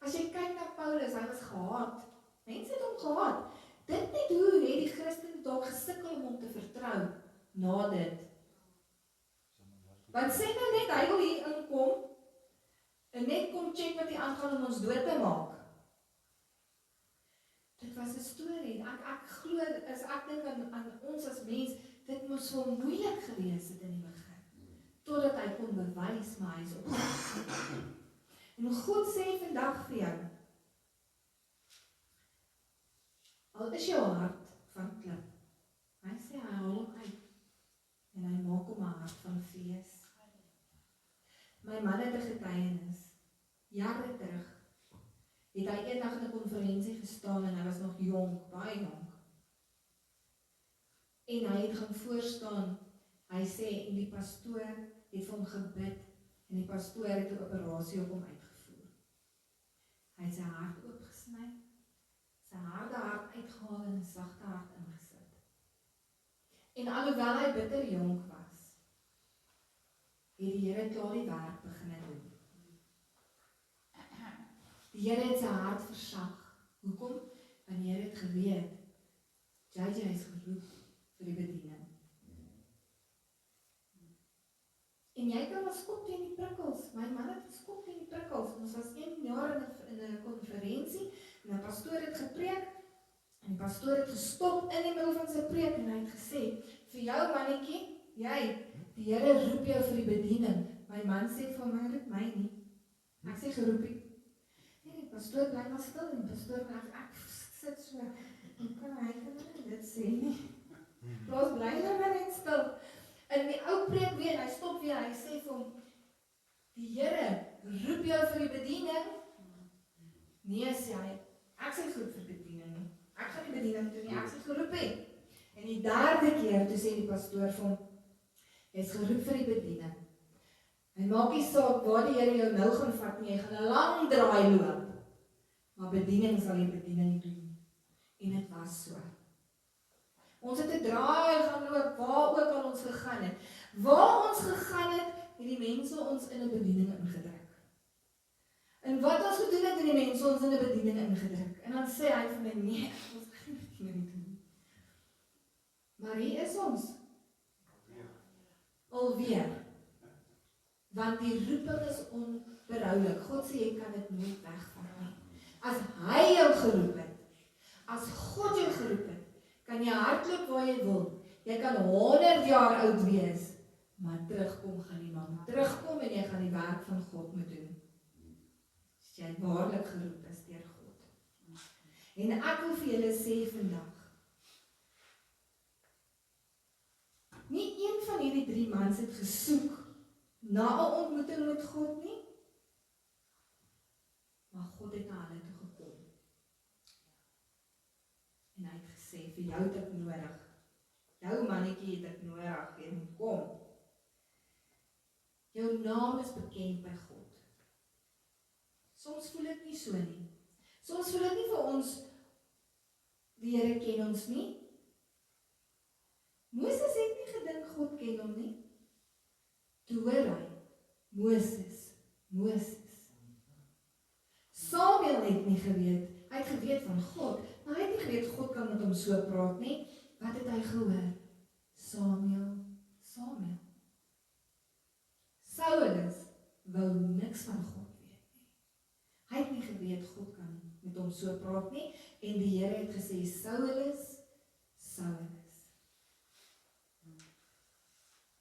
As jy kyk na Paulus, hy was gehaat. Mense het hom gehaat. Dit net hoe het die Christene dalk gesukkel om hom te vertrou na dit. Want sê nou net, hy wil hier inkom en net kom check wat hier aangaan om ons dood te maak. Dit was 'n storie. Ek glo, as ek dink aan ons as mens, dit moes so moeilik gewees het in die begin. Totdat hy kon bewys, maar hy is opgestaan. En God sê vandag vir jou, al is jou hart van klip, hy sê hy haal hom uit en hy maak hom 'n hart van vlees. My man het 'n getuienis. Jare terug het hy eendag in 'n konferensie gestaan en hy was nog jonk, baie jonk. En hy het gaan voorstaan. Hy sê en die pastoor het vir hom gebid en die pastoor het 'n operasie op hom uitgevoer. Hy het sy hart oopgesny, sy harde hart uitgehaal en 'n sagte hart ingesit. En alhoewel hy bitter jonk was, het die Here klaar die werk begin doen. Die Here het sy hart versag. Hoekom? Want die Here het geweet, JJ is geroep vir die bediening. En jy kan ons kop teen die prikkels. My man het ons kop teen die prikkels. Ons was 1 jaar in 'n konferensie en 'n pastoor het gepreek en die pastoor het gestop in die middel van sy preek en hy het gesê, vir jou mannetjie, die Here roep jou vir die bediening. My man sê vir my, roep my nie. Ek sê geroep nie. Nee, die pastoor bly maar stil en die pastoor ek sit so, en hy kan nie dit sê nie. Plaas bly maar net stil. In die ou preek weer, hy stop weer, hy sê vir hom, die Here roep jou vir die bediening. Nee, sê hy, ek sê goed vir bediening nie. Ek gaan die bediening doen nie, ek sê geroep nie. En die 3de keer, toe sê die pastoor vir hom, jy is geroep vir die bediening. Hy maak nie saak waar die Here jou nou gaan vat nie, jy gaan 'n lang draai loop. Maar bediening sal jy bediening doen. En dit was so. Ons het 'n draai gaan loop, waar ook al ons gegaan het. Waar ons gegaan het, het die mense ons in 'n bediening ingedruk. En wat ons gedoen het, het die mense ons in 'n bediening ingedruk. En dan sê hy vir my, nee, ons gaan nie bediening doen. Maar hier is ons. Alweer. Want die roeping is onberouwlik. God sê, jy kan dit nooit wegvat nie. As hy jou geroep het, as God jou geroep het, kan jy hardloop waar jy wil. Jy kan 100 jaar oud wees, maar terugkom gaan die man. Terugkom en jy gaan die werk van God moet doen. As jy waarlik geroep is deur God. En ek wil vir julle sê vandag, nie een van hierdie 3 mans het gesoek na 'n ontmoeting met God nie, maar God het na hulle toe gekom. En hy het gesê, vir jou het ek nodig. Jou mannetjie het ek nodig, jy moet kom. Jou naam is bekend by God. Soms voel dit nie so nie. Soms voel dit nie vir ons, die Here ken ons nie. Moses het nie gedink God ken hom nie. Toe hoor hy, Moses. Samuel het nie geweet, hy het geweet van God, maar hy het nie geweet God kan met hom so praat nie. Wat het hy gehoor? Samuel. Saulus wou niks van God weet nie. Hy het nie geweet God kan met hom so praat nie, en die Here het gesê, Saulus.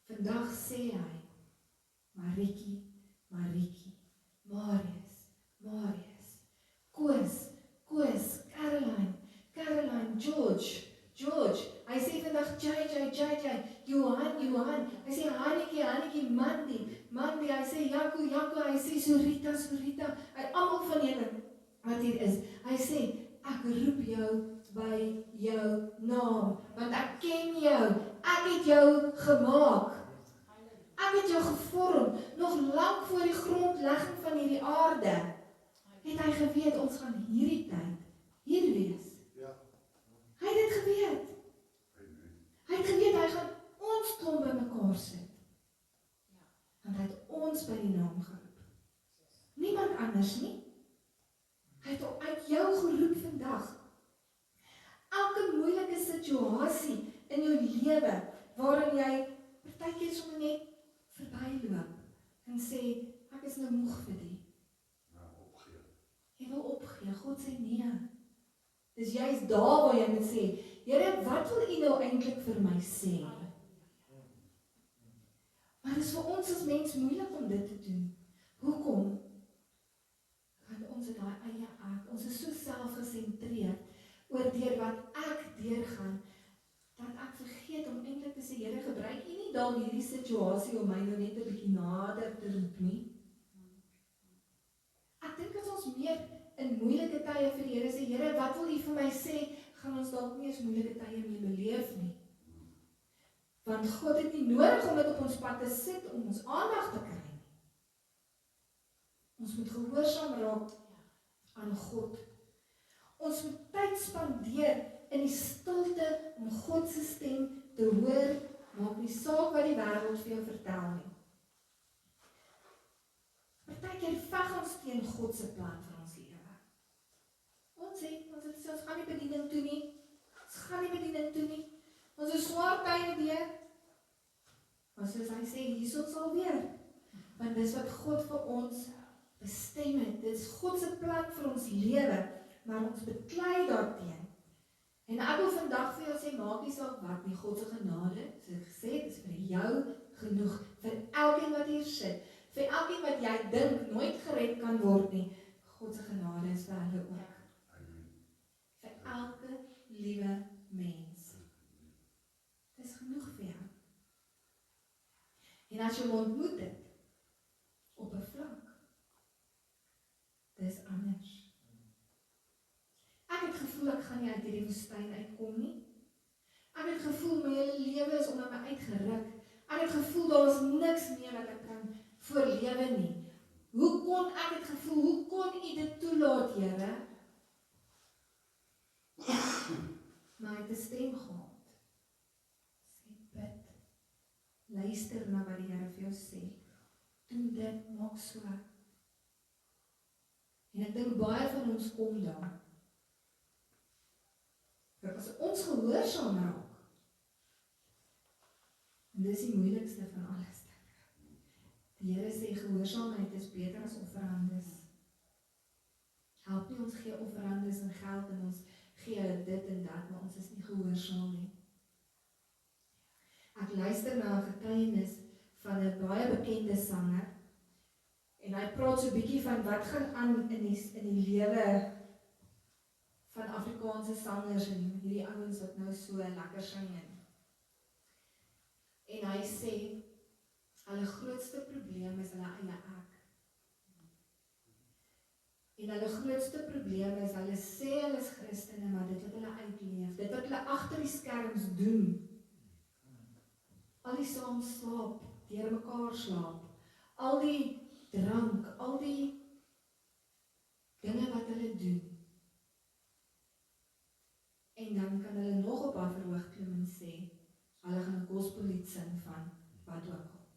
Vandag sê hy, Marietjie, Marius, Koos, Caroline, George, hy sê vandag JJ, Johan, hy sê Hannetjie, Mandy, hy sê Jaco, hy sê Sorita, hy almal van julle wat hier is, hy sê, ek roep jou by jou naam, want ek ken jou, ek het jou gemaak. Ek het jou gevorm, nog lank voor die grondlegging van hierdie aarde, het hy geweet, ons gaan hierdie tyd, hier wees. Ja. Hy het dit geweet. Hy het geweet, hy gaan ons klomp by mekaar sit. Want hy het ons by die naam geroep. Niemand anders nie. Hy het uit jou geroep vandag. Elke moeilike situasie in jou lewe, waarin jy partykeer sommer net verbyloop en sê, ek is nou moeg vir die. Jy wil opgee, God sê nee. Dis juist daar waar jy moet sê, Here, wat wil U nou eintlik vir my sê? Maar dit is vir ons as mens moeilik om dit te doen. Hoekom? Want ons het daai eie ek, ons is so selfgesentreerd oor deur wat ek deurgaan, dat ek vergeet om eintlik te sê, Here, gebruik U nie dalk hierdie situasie om my nou net 'n bietjie nader te roep nie. Ek dink as ons meer in moeilike tye vir die Here sê, Here, wat wil U vir my sê, gaan ons dalk nie eens moeilike tye mee beleef nie. Want God het nie nodig om dit op ons pad te sit om ons aandag te kry nie. Ons moet gehoorsaam raak aan God. Ons moet tyd spandeer in die stilte om God se stem te hoor, maak nie saak wat die wêreld vir jou vertel nie. Partykeer veg ons teen God se plan vir ons lewe. Ons sê, ons gaan nie bediening toe nie. Ons gaan nie bediening toe nie. Ons is swaar tye deur. Maar soos hy sê, hier ons alweer. Want dis wat God vir ons bestem het. Dit is God se plan vir ons lewe, maar ons beklei daarteen. En ek wil vandag vir jou sê, maak nie saak wat nie, God se genade, soos ek gesê, is vir jou genoeg, vir elkeen wat hier sit, vir elkeen wat jy dink nooit gered kan word nie, God se genade is vir hulle ook. Vir elke liewe mens. Dit is genoeg vir jou. En as jy hom ontmoet het, op 'n vlak, dis anders. Ek het gevoel ek gaan nie uit hierdie woestyn uitkom nie. Ek het gevoel my hele lewe is onder my uitgeruk. Ek het gevoel daar is niks meer wat ek kan voorlewe nie. Hoe kon ek het gevoel, hoe kon U dit toelaat, Here? Maar ek het 'n stem gehad. Sê bid. Luister na wat die Here vir jou sê. Doen dit, maak so. En ek dink baie van ons kom daar. Want as ons gehoorsaam raak, en dis die moeilikste van alles. Die Here sê gehoorsaamheid is beter as offerandes. Help nie ons gee offerandes en geld en ons gee dit en dat, maar ons is nie gehoorsaam nie. Ek luister na 'n getuienis van 'n baie bekende sanger en hy praat so 'n bietjie van wat gaan aan in die lewe van Afrikaanse sangers en hierdie ouens wat nou so lekker sing. En hy sê hulle grootste probleem is hulle eie ek. En hulle grootste probleem is hulle sê hulle is Christene, maar dit wat hulle uitleef, dit wat hulle agter die skerms doen. Al die saam slaap, deur mekaar slaap, al die drank, al die dinge wat hulle doen. En dan kan hulle nog op haar verhoog klim en sê, hulle gaan 'n gospellied sing van wat ook al.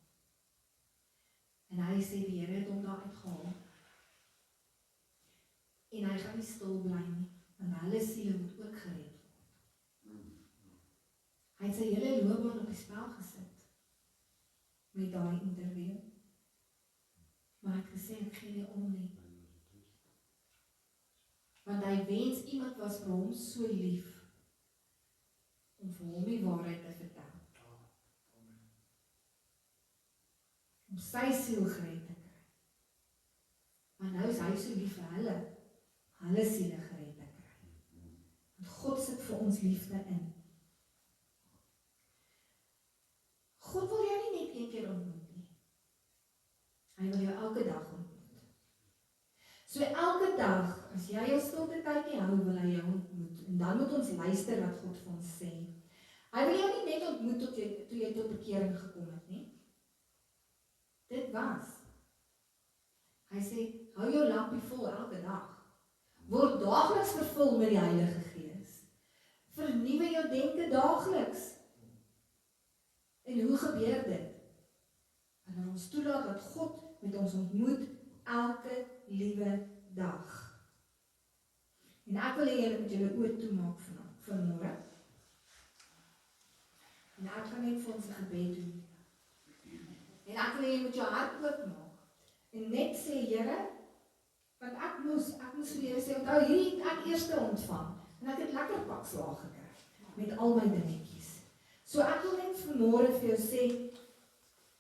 En hy sê die Here het hom daar uitgehaal. En hy gaan nie stil bly nie, want hulle siele moet ook gered word. Hy het sy hele loopbaan op die spel gesit met daai interview. Maar hy het gesê ek gee nie om nie. Want hy wens iemand was vir hom so lief om vir hom die waarheid te vertel. Om sy siel gered te kry. Maar nou is hy so lief vir hulle siele gered te kry. Want God sit vir ons liefde in. God wil jou nie net een keer ontmoet nie. Hy wil jou elke dag ontmoet. So elke dag, as jy jou stilte tydjie hou, wil hy jou ontmoet. En dan moet ons luister wat God vir ons sê. Hy wil jou nie net ontmoet toe jy tot bekering gekom het nie. Dit was. Hy sê, hou jou lampie vol elke dag. Word daagliks vervul met die Heilige Gees. Vernuwe jou denke daagliks. En hoe gebeur dit? Wanneer ons toelaat dat God met ons ontmoet elke liewe dag. En ek wil hê julle moet julle oë toemaak vanmôre. En ek gaan net vir ons 'n gebed doen. En ek wil hê jy moet jou hart oopmaak. En net sê, Here, want ek moes vir die Here sê, onthou, hierdie het ek eerste ontvang. En ek het lekker pak slaag gekry met al my dingetjies. So ek wil net vanmôre vir jou sê,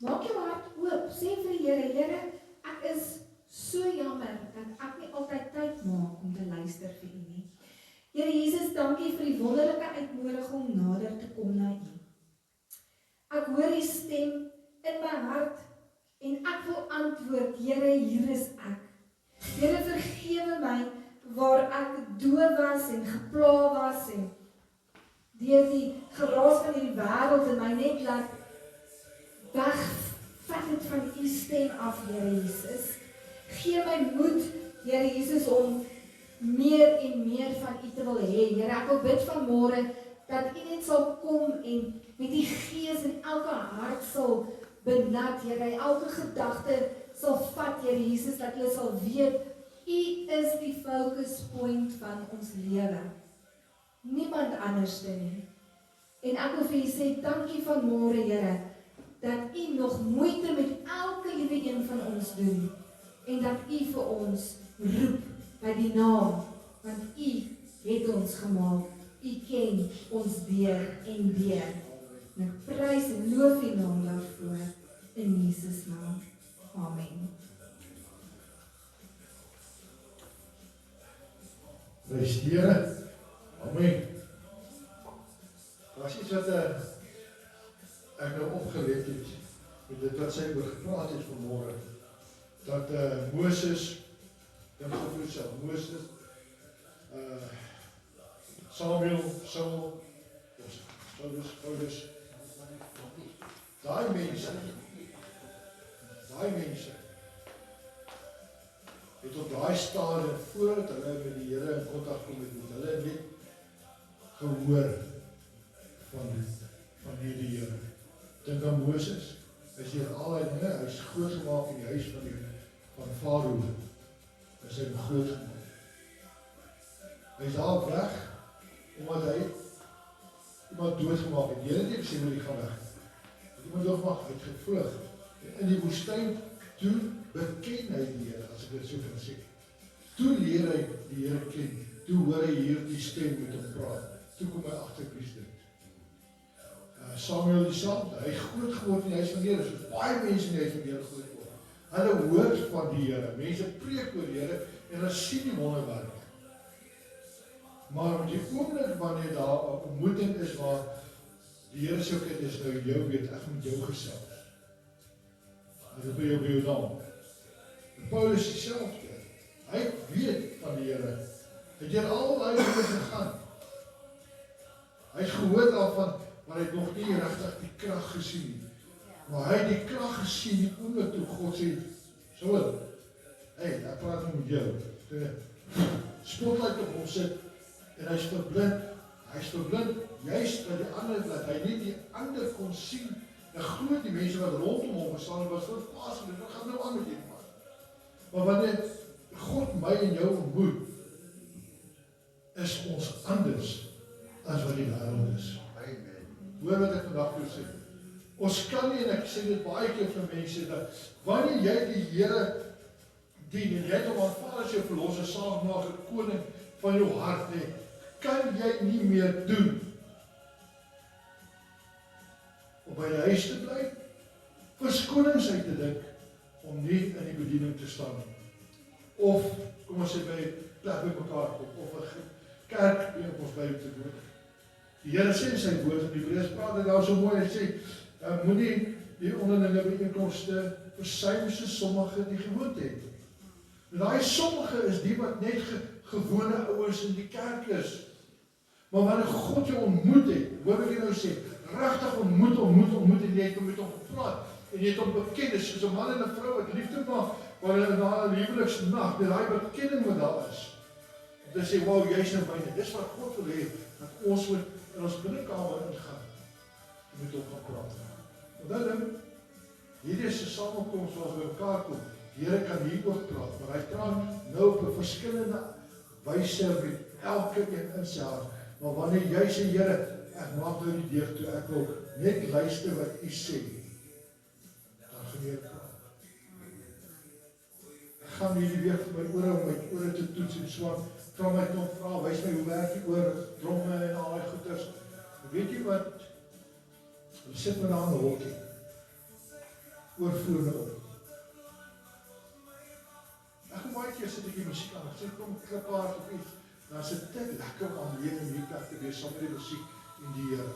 maak jou hart oop. Sê vir die Here, Here, ek is so jammer dat ek nie altyd tyd maak om te luister vir U nie. Here Jesus, dankie vir die wonderlike uitnodiging om nader te kom na U. Ek hoor U stem in my hart en ek wil antwoord, Here, hier is ek. Here, vergewe my waar ek doof was en gepla was en deur die geraas van hierdie wêreld en my net laat wegvat het van U stem af, Here Jesus. Gee my moed, Here Jesus, om meer en meer van U te wil hê. Here, ek wil bid vanmôre dat U net sal kom en met die Gees in elke hart sal benat, Here, elke gedagte sal vat, Here Jesus, dat hulle sal weet, U is die focus point van ons lewe. Niemand anders nie. En ek wil vir U sê, dankie vanmôre, Here, dat U nog moeite met elke liewe een van ons doen, en dat U vir ons roep by die naam, want U het ons gemaak, U ken ons deur en deur. En ek prys en loof U naam daarvoor, in Jesus naam. Amen. Prys die Here. Amen. Daar is iets wat ek nou opgelet het, met dit wat sy oor gepraat het vanmôre, dat Moses, dink vir jouself, Moses, Samuel, Saul, Paulus, daai mense, het op daai stadium, voordat hulle met die Here in kontak kom het, hulle net gehoor van hierdie Here. Dink aan Moses, hy sê al die dinge, hy is groot gemaak in die huis van Farao, is hy groot gemaak. Hy is daar weg, omdat hy iemand doodgemaak het. Die Here het nie gesê, moet hy gaan weg. Iemand doodgemaak, hy het gevlug. In die woestyn, toe beken hy die Here, as ek dit so kan sê. Toe leer hy die Here ken, toe hoor hy hier die stem met hom praat. Toe kom hy agter wie dit. Samuel dieselfde, hy groot geword in die huis van die Here, soos baie mense in die huis van die Here groot word. Hulle hoor van die Here, mense preek oor die Here, en hulle sien die wonderwerke. Maar met die oomblik wanneer daar 'n ontmoeting is waar die Here sê, "Dit is nou jou weet, ek moet jou gesels." Dit is by jou naam. Paulus dieselfde. Hy weet van die Here. Het jy al daai dinge gegaan? Hy het gehoor daarvan, maar hy het nog nie regtig die krag gesien nie. Maar hy het die krag gesien die oomblik toe God sê, "So, hey, ek praat nou met jou." Spotlight op hom sit en hy's verblind. Hy's verblind juist by die ander dat hy nie die ander kon sien. En glo die mense wat rondom hom gestaan het was verbaas, wat gaan nou aan met hierdie man? Maar wanneer God my en jou ontmoet, is ons anders as wat die wêreld is. Hoor wat ek vandag wil sê. Ons kan nie, en ek sê dit baie keer vir mense, dat wanneer jy die Here dien, en jy het hom aanvaar as jou verlosser, saligmaker, koning van jou hart, nee, kan jy nie meer doen om by die huis te bly, verskonings uit te dink, om nie in die bediening te staan, of, kom ons sê by plek by mekaar kom, of 'n kerk op ons by te doen. Die Here sê in sy woord, in die Hebreërs praat dit daar so mooi, hy sê, moenie die onderlinge byeenkomste versuim soos sommige die gewoonte het. En daai sommige is die wat net gewone ouers in die kerk is. Maar wanneer God jou ontmoet het, hoor ek jy nou sê, regtig ontmoet, en jy het met hom gepraat, en jy het hom beken, soos 'n man en 'n vrou wat liefde maak, waar hulle na 'n huweliksnag, dat daai bekenning wat daar is, om te sê, wow, jy's nou myne, dis wat God wil hê, dat ons moet in ons binnekamer ingaan, en met hom gaan praat. Want dan, hierdie is 'n samekoms waar ons by mekaar kom, die Here kan hier ook praat, maar hy praat nou op 'n verskillende wyse met elke een in sy hart. Maar wanneer jy sê, Here, ek maak nou die deur toe, ek wil net luister wat U sê, dan gaan jy praat. Ek gaan hierdie week vir my ore om my ore te toets en swaan, vra my klomp vrae, wys my hoe werk die oor, dromme en al die goeders. Weet jy wat? Hulle sit my daar in 'n hokkie. Oorvoer nou op. Ek kom baie keer sit ek die musiek aan, ek sê kom klippaard of iets, dan sit dit lekker om alleen in die plek te wees, saam met die musiek en die Here.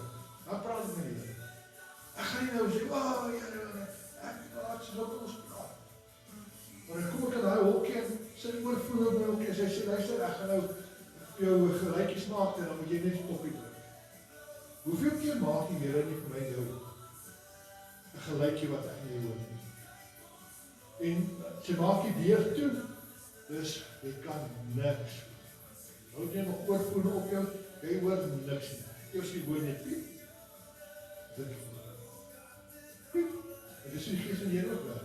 Dan praat ek met die Here. Ek gaan nie nou sê, Here, ek praat so wat ons praat. Maar ek kom ek in daai hokkie en sit ek oorvoer op my hokkie en sy sê, luister, ek gaan nou jou gelykies maak en dan moet jy net die toppie druk. Hoeveel keer maak die Here nie vir my jou 'n gelykie wat ek nie hoor nie. En sy maak die deur toe, dus jy kan niks. Nou jy nog oorvoer op jou, jy hoor niks nie. Eers die woord net piep. Dit piep. En dis die Gees van die Here ook daar.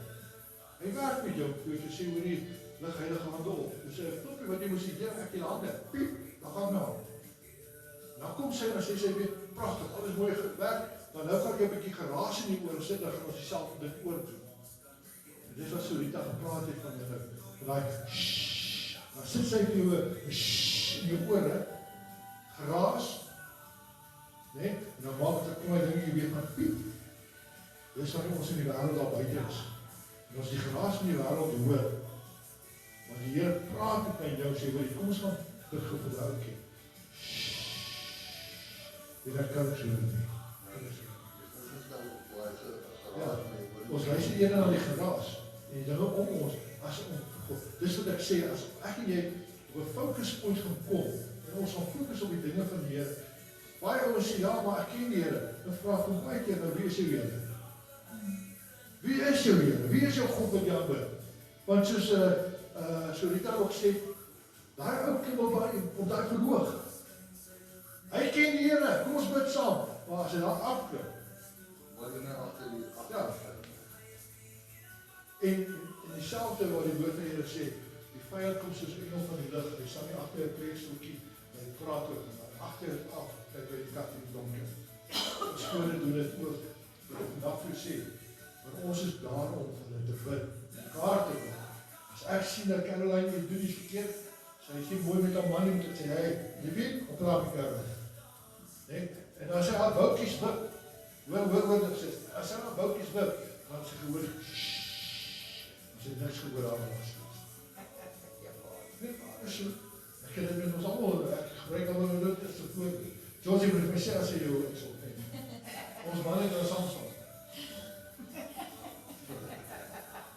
Hy werk met jou, jy sê hoe die lig heilige hande op. Dis 'n knopie wat jy moet sê, Here, ek het die hande. Piep, dan gaan nou. Dan kom sy en sê weer, pragtig, alles mooi gewerk. Dan nou gaan ek 'n bietjie geraas in die oor sit, dan gaan ons dieselfde ding oor doen. En dis wat Sorita gepraat het van julle. Daai shh. Dan sit sy vir jou shh in jou ore. Geraas. Nee, en dan maak dit kom hy dink jy weet van piep. Dis wat ons in die wêreld daar buite is. En ons die geraas in die wêreld hoor. Maar die Here praat met jou sê, kom ons gaan dit geverduidelik. Dit kan ek so nie. Ja, ons luister eerder na die geraas en die dinge om ons as God. Dis wat ek sê, as ek en jy op 'n fokuspunt gaan kom en ons gaan fokus op die dinge van die Here. Baie ouens sê, ja, maar ek ken die Here. Dan vra ek hom baie keer, nou wie is jou Here? Wie is jou Here? Wie is jou God wat jy aanbid? Want soos Sorita ook sê, daai ou kind op daai verhoog. Hy ken die Here, kom ons bid saam. Maar as hy daar afklim, ja. En dieselfde wat die woord van die Here sê, die vyand kom soos engel van die lig, hy staan nie agter 'n preekstoeltjie, hy praat ook, agter het af, kyk by die kat in die donker. Ons skole doen dit ook, wat ek vandag vir sê, maar ons is daarom van dit te bid, kaart te bid. As ek sien dat Caroline jy doen iets verkeerd, sy is nie mooi met haar man, moet ek sê, hey, jy weet, op raak die Caroline. Nee? En as sy haar boutjies wip, hoor dit sê, as sy haar boutjies wip, dan sy gehoor, as sy niks gehoor aan was. Nee, maar is so, ek het dit met ons allemaal, ek gebruik allemaal dit as een voorbeeld. Georgie moet my sê as hy jou is op, ons man het ons Samson.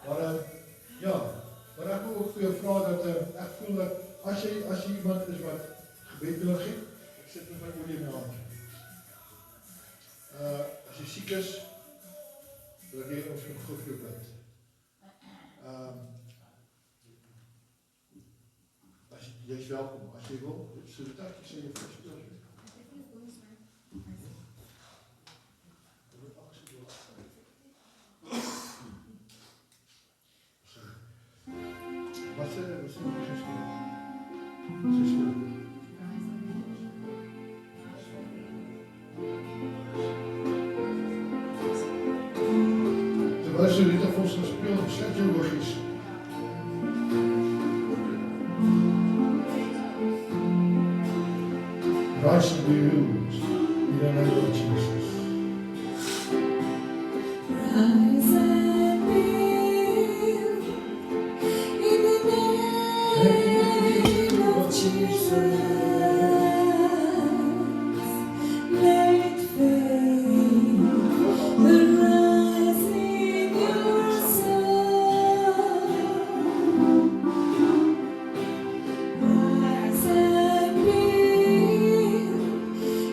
Maar, ja, maar ek wil ook vir jou vraag dat, ek voel dat, as jy iemand is wat gebed nodig het, ek sit met my olie in my hand. As jy siek is, wil ek ons met God vir jou bid. Jy is welkom, as jy wil, so dat ek sê jy verspeel. Wat sê jy geskryf? Terwyl Sorita vir ons gespeel, sluit jou oogies. Rise and be used in the name of Jesus. Rise and be in the name of Jesus. Let faith arise in your soul. Rise and be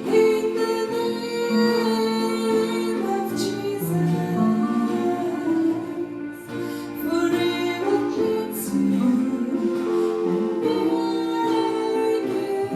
in the name of Jesus. For he will cleanse you and make you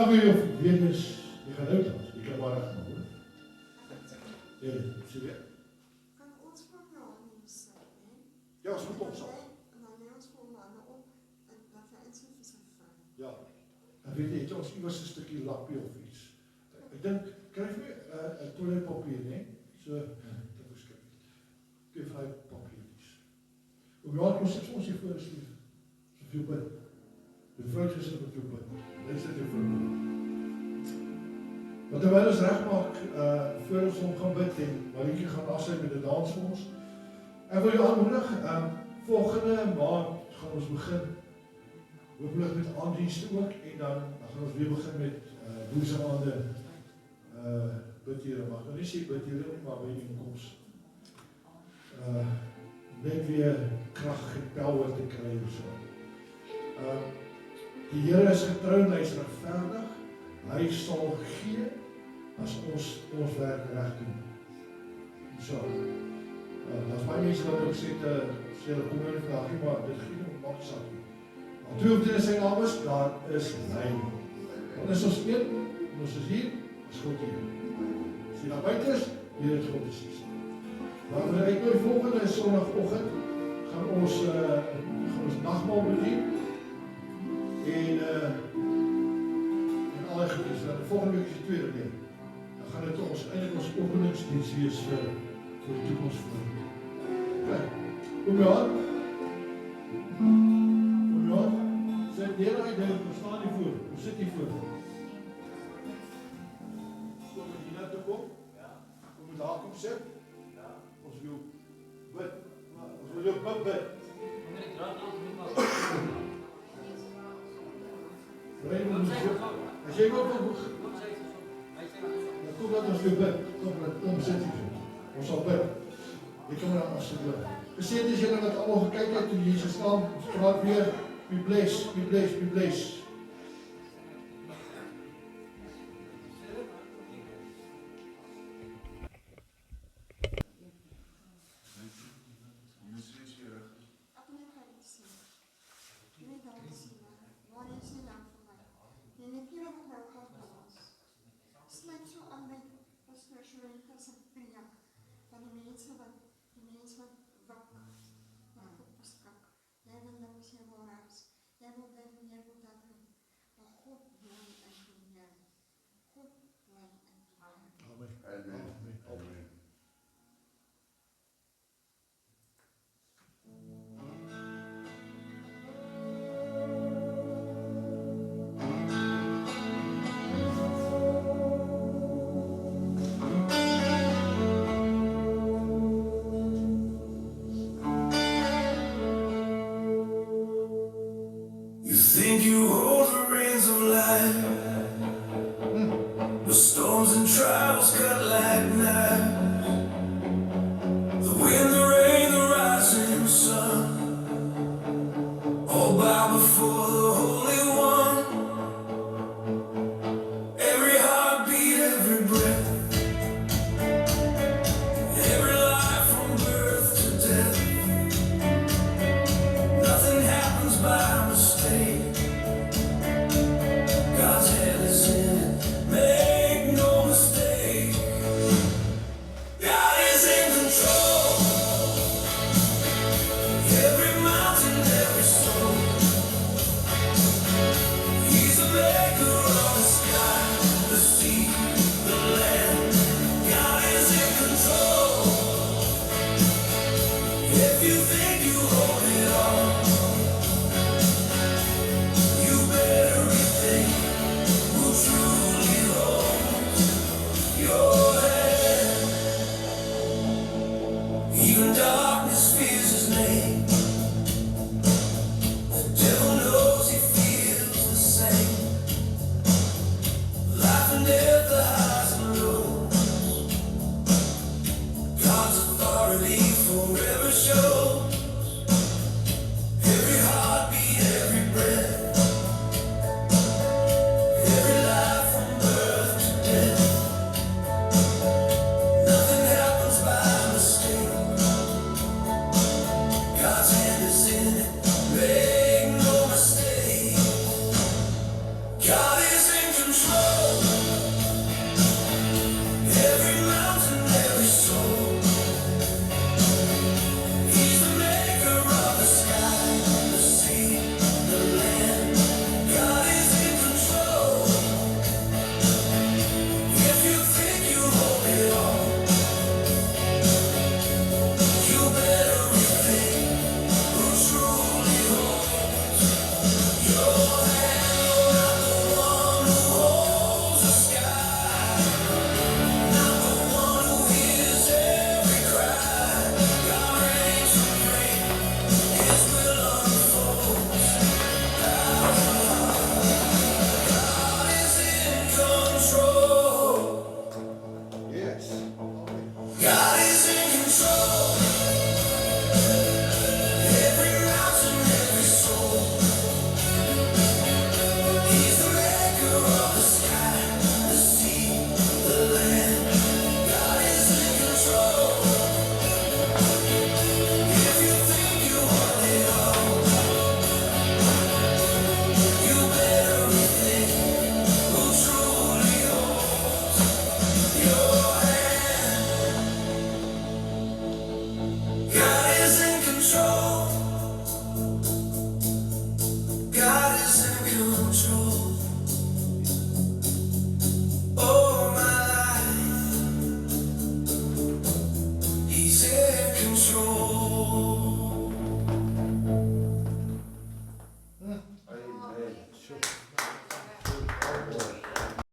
Wie of weet is, jy gaan uitdans, jy kan maar reg maar hoor. Ja, sê weer. Kan ons vir Brahman sê, hè? Ja, ons moet ons op. En dan lê ons vir manne op en dan vir insit vir sy vrou. Ja. En weet jy, het ons iewers 'n stukkie lappie of iets. Ek dink, kry vir 'n toiletpapier, né? So, dit beskik. Kyk vir hy papiertjies. Hoe jaar kom sit ons hier voor is lief. Soveel bid. Die vrou gesit met jou bid. Dit sit jou vrou. Maar terwyl ons regmaak, voor ons hom gaan bid en Marieke gaan afsluit met 'n dans vir ons. Ek wil jou aanmoedig, volgende maand gaan ons begin, hopelik met aanddienste ook, en dan gaan ons weer begin met woensdaande bidure, maar nie sê bidure nie, maar by die inkoms. Net weer krag en power te kry of so. Die Here is getrou en hy is regverdig. Hy sal gee as ons werk reg doen. So. Daar's baie mense wat ook sê hulle kom in vandag nie, maar dit gee nie maak saak nie. Maar toe op dit in sy naam is, daar is hy. Dan is ons een, en ons is hier, is God hier. As jy daar buite is, hier is God is hier. Maar vir uitnooi volgende sondagoggend gaan ons nagmaal bedien. En alle goedes, volgende week is die tweede week. Dan gaan dit eintlik ons openingsdiens wees vir die toekoms voor. Okay. Kom jy aan? Kom jy aan? Sit neer uit, ons staan hier voor. Ons sit hier voor. Kom met hier na toe kom. Kom met daar kom sit. Ons wil bid. Ons wil jou bid. As jy ook wil kom dat ons weer bid. Kom sit hier. Ons sal bid. Jy kan maar asseblief. Geseënd is julle wat almal gekyk het toe Jesus staan. Ons praat weer. Be blessed, be blessed, be blessed. Jy wil nou sê waar is. Jy wil dit meer moet dat life. The storms and trials cut like knives. The wind, the rain, the rising sun, all bow before the Holy One. Every heartbeat, every breath, every life from birth to death. Nothing happens by mistake. God's hand is in it, make no mistake. God is in control. Every mountain, every soul. He's the maker of the sky, the sea, the land. God is in control. If you think you hold it all, you better rethink who truly holds your hand. Even darkness fears his name. The devil knows he feels the same. Life and death, the highs and lows. God's authority forever shows. Every heartbeat, every breath, every life from birth to death. Nothing happens by mistake. God's hand is in it, make no mistake. God